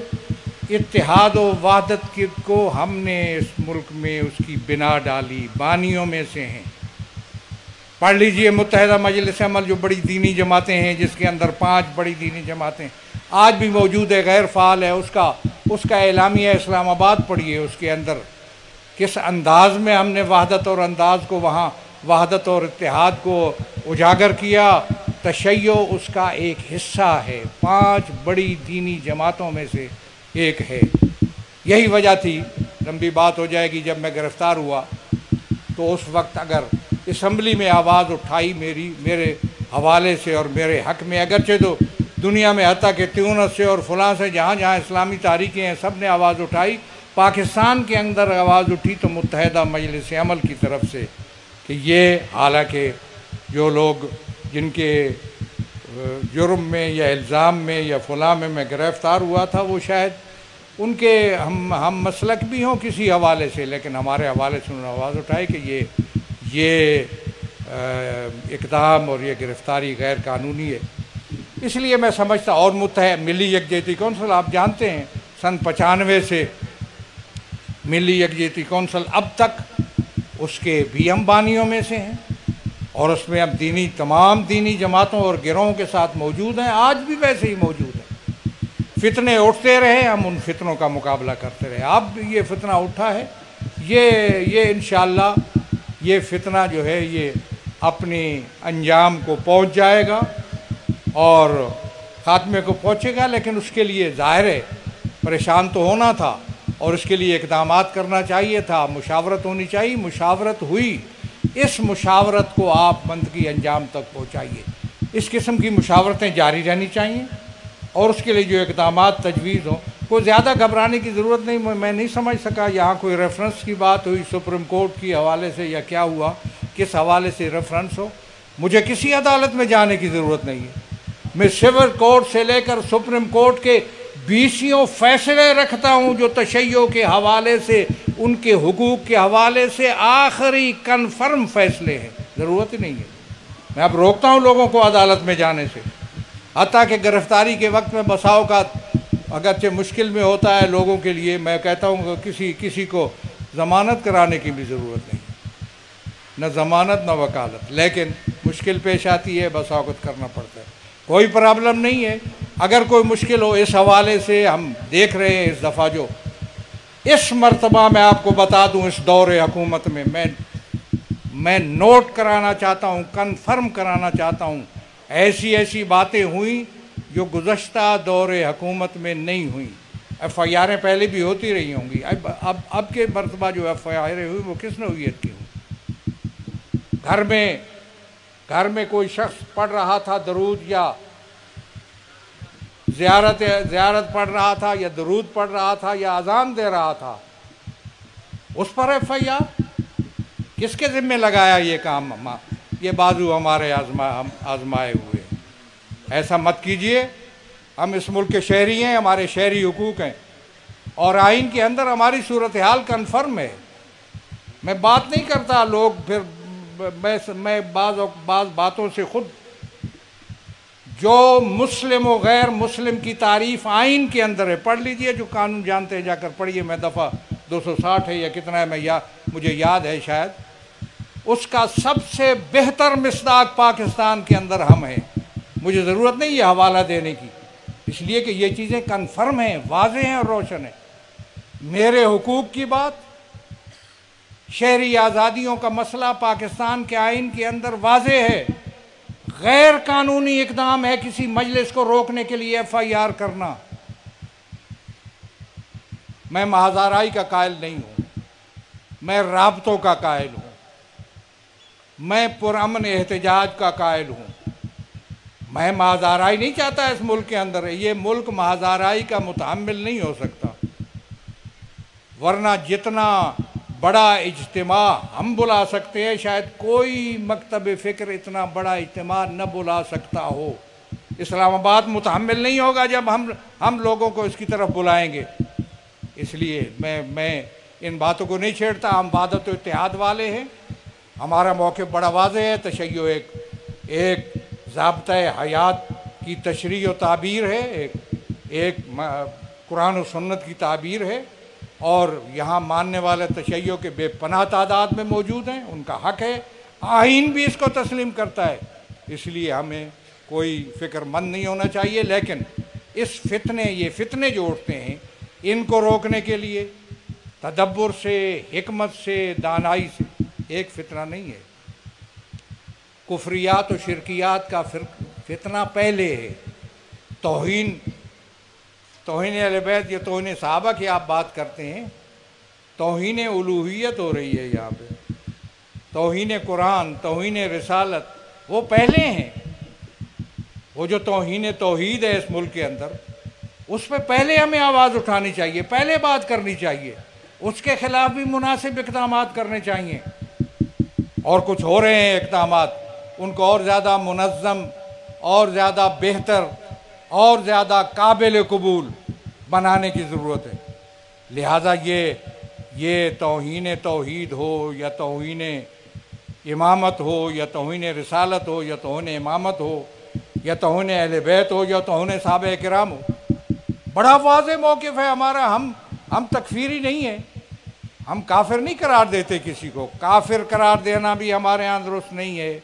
Speaker 7: اتحاد و وحدت کو ہم نے اس ملک میں اس کی بنا ڈالی، بانیوں میں سے ہیں۔ پڑھ لیجئے متحدہ مجلس عمل جو بڑی دینی جماعتیں ہیں، جس کے اندر 5 بڑی دینی جماعتیں آج بھی موجود ہے، غیر فعال ہے، اس کا اعلامیہ اسلام آباد پڑھیے، اس کے اندر کس انداز میں ہم نے وحدت اور انداز کو، وہاں وحدت اور اتحاد کو اجاگر کیا۔ تشیع اس کا ایک حصہ ہے، 5 بڑی دینی جماعتوں میں سے ایک ہے۔ یہی وجہ تھی، لمبی بات ہو جائے گی، جب میں گرفتار ہوا تو اس وقت اگر اسمبلی میں آواز اٹھائی میرے حوالے سے اور میرے حق میں، اگرچہ تو دنیا میں حتیٰ کہ تیونس سے اور فلاں سے جہاں جہاں اسلامی تاریخیں ہیں سب نے آواز اٹھائی، پاکستان کے اندر آواز اٹھی تو متحدہ مجلس عمل کی طرف سے کہ یہ، حالانکہ جو لوگ جن کے جرم میں یا الزام میں یا فلاں میں گرفتار ہوا تھا، وہ شاید ان کے ہم مسلک بھی ہوں کسی حوالے سے، لیکن ہمارے حوالے سے انہوں نے آواز اٹھائی کہ یہ اقدام اور یہ گرفتاری غیر قانونی ہے۔ اس لیے میں سمجھتا، اور ملی یکجہتی کونسل آپ جانتے ہیں سن 95 سے ملی یکجہتی کونسل اب تک اس کے بھی ہم بانیوں میں سے ہیں، اور اس میں اب تمام دینی جماعتوں اور گروہوں کے ساتھ موجود ہیں، آج بھی ویسے ہی موجود ہیں۔ فتنے اٹھتے رہے، ہم ان فتنوں کا مقابلہ کرتے رہے، اب بھی یہ فتنہ اٹھا ہے، یہ انشاءاللہ یہ فتنہ جو ہے یہ اپنی انجام کو پہنچ جائے گا اور خاتمے کو پہنچے گا، لیکن اس کے لیے ظاہر ہے پریشان تو ہونا تھا، اور اس کے لیے اقدامات کرنا چاہیے تھا، مشاورت ہونی چاہیے، مشاورت ہوئی، اس مشاورت کو آپ منطقی انجام تک پہنچائیے۔ اس قسم کی مشاورتیں جاری رہنی چاہیے اور اس کے لیے جو اقدامات تجویز ہوں، کوئی زیادہ گھبرانے کی ضرورت نہیں۔ میں نہیں سمجھ سکا یہاں کوئی ریفرنس کی بات ہوئی سپریم کورٹ کی حوالے سے یا کیا ہوا، کس حوالے سے ریفرنس ہو۔ مجھے کسی عدالت میں جانے کی ضرورت نہیں ہے، میں سول کورٹ سے لے کر سپریم کورٹ کے 20 فیصلے رکھتا ہوں جو تشیع کے حوالے سے، ان کے حقوق کے حوالے سے آخری کنفرم فیصلے ہیں، ضرورت ہی نہیں ہے۔ میں اب روکتا ہوں لوگوں کو عدالت میں جانے سے، حتیٰ کہ گرفتاری کے وقت میں بسا اوقات اگرچہ مشکل میں ہوتا ہے لوگوں کے لیے، میں کہتا ہوں کہ کسی کو ضمانت کرانے کی بھی ضرورت نہیں، نہ ضمانت نہ وکالت، لیکن مشکل پیش آتی ہے، بسا اوقات کرنا پڑتا ہے، کوئی پرابلم نہیں ہے۔ اگر کوئی مشکل ہو اس حوالے سے ہم دیکھ رہے ہیں، اس دفعہ جو اس مرتبہ میں آپ کو بتا دوں اس دور حکومت میں نوٹ کرانا چاہتا ہوں، کنفرم کرانا چاہتا ہوں، ایسی باتیں ہوئیں جو گزشتہ دور حکومت میں نہیں ہوئیں۔ ایف آئی آریں پہلے بھی ہوتی رہی ہوں گی، اب کے مرتبہ جو ایف آئی آریں ہوئی وہ کس نوعیت کی ہوئی؟ گھر میں کوئی شخص پڑھ رہا تھا درود یا زیارت پڑھ رہا تھا یا درود پڑھ رہا تھا یا اذان دے رہا تھا، اس پر ایف آئی آر کس کے ذمہ لگایا؟ یہ کام یہ بازو ہمارے آزمائے ہوئے۔ ایسا مت کیجئے، ہم اس ملک کے شہری ہیں، ہمارے شہری حقوق ہیں اور آئین کے اندر ہماری صورتحال کنفرم ہے۔ میں بات نہیں کرتا، لوگ پھر میں بعض باتوں سے خود جو مسلم و غیر مسلم کی تعریف آئین کے اندر ہے، پڑھ لیجئے، جو قانون جانتے ہیں جا کر پڑھیے، میں دفعہ 260 ہے یا کتنا ہے مجھے یاد ہے شاید، اس کا سب سے بہتر مصداق پاکستان کے اندر ہم ہیں۔ مجھے ضرورت نہیں یہ حوالہ دینے کی، اس لیے کہ یہ چیزیں کنفرم ہیں، واضح ہیں اور روشن ہیں۔ میرے حقوق کی بات، شہری آزادیوں کا مسئلہ پاکستان کے آئین کے اندر واضح ہے۔ غیر قانونی اقدام ہے کسی مجلس کو روکنے کے لیے ایف آئی آر کرنا۔ میں محض آرائی کا قائل نہیں ہوں، میں رابطوں کا قائل ہوں، میں پرامن احتجاج کا قائل ہوں۔ میں محض آرائی نہیں چاہتا اس ملک کے اندر، یہ ملک محض آرائی کا متحمل نہیں ہو سکتا، ورنہ جتنا بڑا اجتماع ہم بلا سکتے ہیں شاید کوئی مکتب فکر اتنا بڑا اجتماع نہ بلا سکتا ہو۔ اسلام آباد متحمل نہیں ہوگا جب ہم لوگوں کو اس کی طرف بلائیں گے۔ اس لیے میں ان باتوں کو نہیں چھیڑتا، ہم وحدت و اتحاد والے ہیں، ہمارا موقف بڑا واضح ہے۔ تشیع ایک ضابطۂ حیات کی تشریح و تعبیر ہے، ایک قرآن و سنت کی تعبیر ہے، اور یہاں ماننے والے تشیع کے بے پناہ تعداد میں موجود ہیں، ان کا حق ہے، آئین بھی اس کو تسلیم کرتا ہے۔ اس لیے ہمیں کوئی فکر مند نہیں ہونا چاہیے، لیکن یہ فتنے جو اٹھتے ہیں ان کو روکنے کے لیے تدبر سے، حکمت سے، دانائی سے، ایک فتنہ نہیں ہے۔ کفریات و شرکیات کا فتنہ پہلے ہے، توہین اہل بیت یا توہین صحابہ کی آپ بات کرتے ہیں، توہین الوہیت ہو رہی ہے یہاں پہ، توہین قرآن، توہین رسالت وہ پہلے ہیں۔ وہ جو توہین توحید ہے اس ملک کے اندر، اس پہ پہلے ہمیں آواز اٹھانی چاہیے، پہلے بات کرنی چاہیے، اس کے خلاف بھی مناسب اقدامات کرنے چاہیے۔ اور کچھ ہو رہے ہیں اقدامات، ان کو اور زیادہ منظم، اور زیادہ بہتر، اور زیادہ قابل قبول بنانے کی ضرورت ہے۔ لہٰذا یہ توہین توحید ہو یا توہین امامت ہو یا توہین رسالت ہو یا توہین امامت ہو یا توہین اہل بیت ہو یا توہین صحابہ کرام ہو، بڑا واضح موقف ہے ہمارا۔ ہم تکفیری نہیں ہیں، ہم کافر نہیں قرار دیتے کسی کو، کافر قرار دینا بھی ہمارے ہاں درست نہیں ہے۔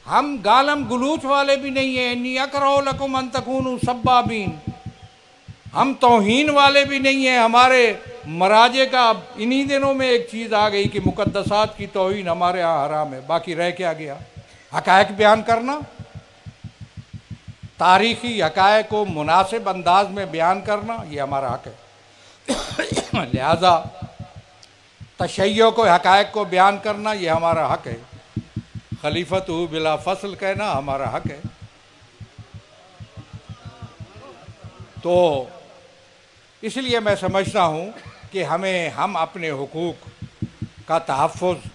Speaker 7: ہم گالم گلوچ والے بھی نہیں ہیں، انی اکرہ لکم ان تکونوا سبابین، ہم توہین والے بھی نہیں ہیں۔ ہمارے مراجع کا انہی دنوں میں ایک چیز آ گئی کہ مقدسات کی توہین ہمارے ہاں حرام ہے، باقی رہ کیا گیا؟ حقائق بیان کرنا، تاریخی حقائق کو مناسب انداز میں بیان کرنا، یہ ہمارا حق ہے۔ لہذا تشیع کو، حقائق کو بیان کرنا یہ ہمارا حق ہے۔ خلیفۃ بلا فصل کہنا ہمارا حق ہے۔ تو اس لیے میں سمجھتا ہوں کہ ہم اپنے حقوق کا تحفظ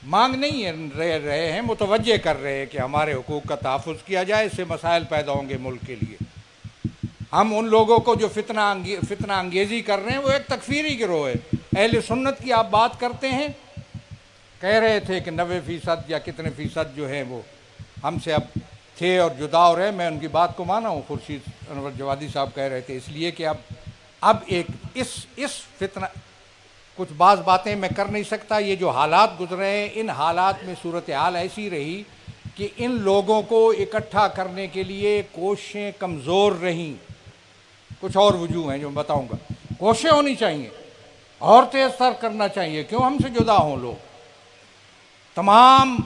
Speaker 7: مانگ نہیں رہے ہیں، متوجہ کر رہے ہیں کہ ہمارے حقوق کا تحفظ کیا جائے، اس سے مسائل پیدا ہوں گے ملک کے لیے۔ ہم ان لوگوں کو جو فتنہ انگیزی کر رہے ہیں وہ ایک تکفیری گروہ ہے۔ اہل سنت کی آپ بات کرتے ہیں، کہہ رہے تھے کہ 90% یا کتنے فیصد جو ہیں وہ ہم سے اب تھے اور جدا ہو رہے ہیں۔ میں ان کی بات کو مانا ہوں، خورشید انور جوادی صاحب کہہ رہے تھے، اس لیے کہ اب ایک اس فتنہ کچھ بعض باتیں میں کر نہیں سکتا۔ یہ جو حالات گزرے ہیں، ان حالات میں صورتحال ایسی رہی کہ ان لوگوں کو اکٹھا کرنے کے لیے کوششیں کمزور رہیں۔ کچھ اور وجوہ ہیں جو میں بتاؤں گا۔ کوششیں ہونی چاہیے اور تیز تر کرنا چاہیے، کیوں ہم سے جدا ہوں لوگ۔ تمام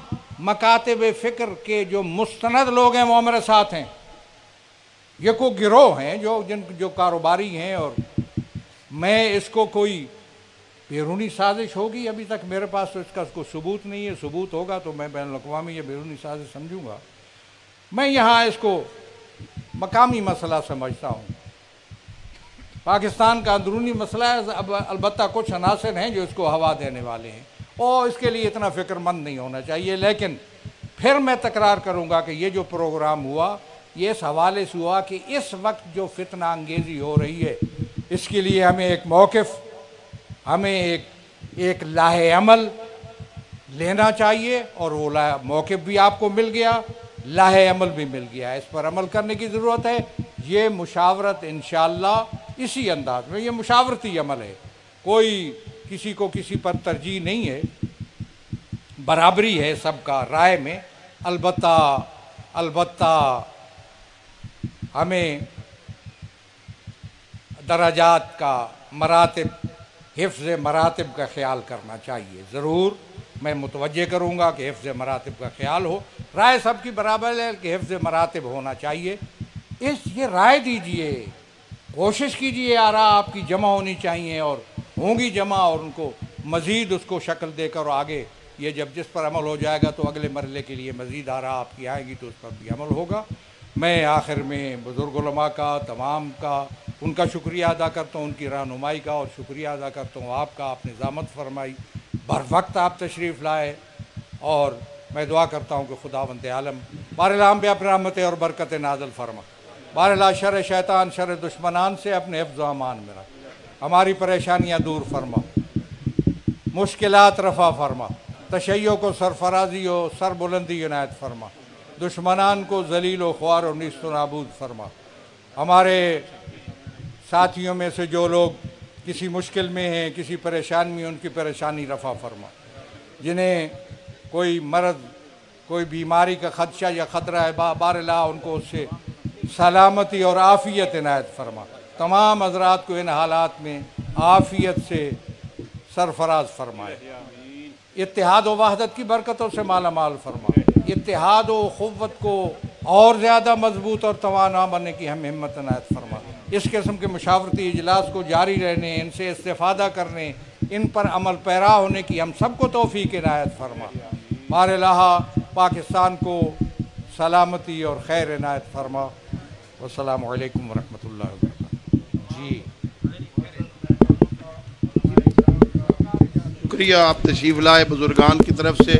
Speaker 7: مکاتب فکر کے جو مستند لوگ ہیں وہ ہمارے ساتھ ہیں۔ یہ کوئی گروہ ہیں جو کاروباری ہیں، اور میں اس کو کوئی بیرونی سازش ہوگی، ابھی تک میرے پاس تو اس کا کوئی ثبوت نہیں ہے۔ ثبوت ہوگا تو میں بین الاقوامی یا بیرونی سازش سمجھوں گا۔ میں یہاں اس کو مقامی مسئلہ سمجھتا ہوں۔ پاکستان کا اندرونی مسئلہ ہے، البتہ کچھ عناصر ہیں جو اس کو ہوا دینے والے ہیں، اور اس کے لیے اتنا فکر مند نہیں ہونا چاہیے۔ لیکن پھر میں تکرار کروں گا کہ یہ جو پروگرام ہوا یہ اس حوالے سے ہوا کہ اس وقت جو فتنہ انگیزی ہو رہی ہے اس کے لیے ہمیں ایک موقف، ہمیں ایک لاہ عمل لینا چاہیے، اور وہ موقف بھی آپ کو مل گیا، لاہ عمل بھی مل گیا۔ اس پر عمل کرنے کی ضرورت ہے۔ یہ مشاورت انشاءاللہ اسی انداز میں، یہ مشاورتی عمل ہے، کوئی کسی کو کسی پر ترجیح نہیں ہے، برابری ہے سب کا رائے میں۔ البتہ ہمیں درجات کا، مراتب، حفظ مراتب کا خیال کرنا چاہیے۔ ضرور میں متوجہ کروں گا کہ حفظ مراتب کا خیال ہو، رائے سب کی برابر ہے کہ حفظ مراتب ہونا چاہیے۔ یہ رائے دیجئے، کوشش کیجئے، آراء آپ کی جمع ہونی چاہیے، اور ہوں گی جمع، اور ان کو مزید اس کو شکل دے کر، اور آگے یہ جب جس پر عمل ہو جائے گا تو اگلے مرحلے کے لیے مزید آراء آپ کی آئے گی تو اس پر بھی عمل ہوگا۔ میں آخر میں بزرگ علماء کا، تمام کا، ان کا شکریہ ادا کرتا ہوں، ان کی رہنمائی کا، اور شکریہ ادا کرتا ہوں آپ کا، آپ نے ضامت فرمائی، بر وقت آپ تشریف لائے، اور میں دعا کرتا ہوں کہ خداوند عالم بہرحال ہم پہ اپنی رحمت اور برکت نازل فرما، بہرحال شر شیطان، شر دشمنان سے اپنے حفظ و امان میں رکھ، ہماری پریشانیاں دور فرما، مشکلات رفع فرما، تشیع کو سرفرازی و سر بلندی عنایت فرما، دشمنان کو ذلیل و خوار و نیست و نابود فرما۔ ہمارے ساتھیوں میں سے جو لوگ کسی مشکل میں ہیں، کسی پریشانی میں، ان کی پریشانی رفع فرما، جنہیں کوئی مرض، کوئی بیماری کا خدشہ یا خطرہ ہے، بہرحال ان کو اس سے سلامتی اور عافیت عنایت فرما، تمام حضرات کو ان حالات میں عافیت سے سرفراز فرمائے، اتحاد و وحدت کی برکتوں سے مالا مال فرما، اتحاد و قوت کو اور زیادہ مضبوط اور توانا بننے کی ہم ہمت عنایت فرما۔ اس قسم کے مشاورتی اجلاس کو جاری رہنے، ان سے استفادہ کرنے، ان پر عمل پیرا ہونے کی ہم سب کو توفیق عنایت فرما۔ بہرحال پاکستان کو سلامتی اور خیر عنایت فرما۔ والسلام علیکم ورحمۃ اللہ وبرکاتہ۔ جی
Speaker 2: شکریہ، آپ تشریف لائے بزرگان کی طرف سے۔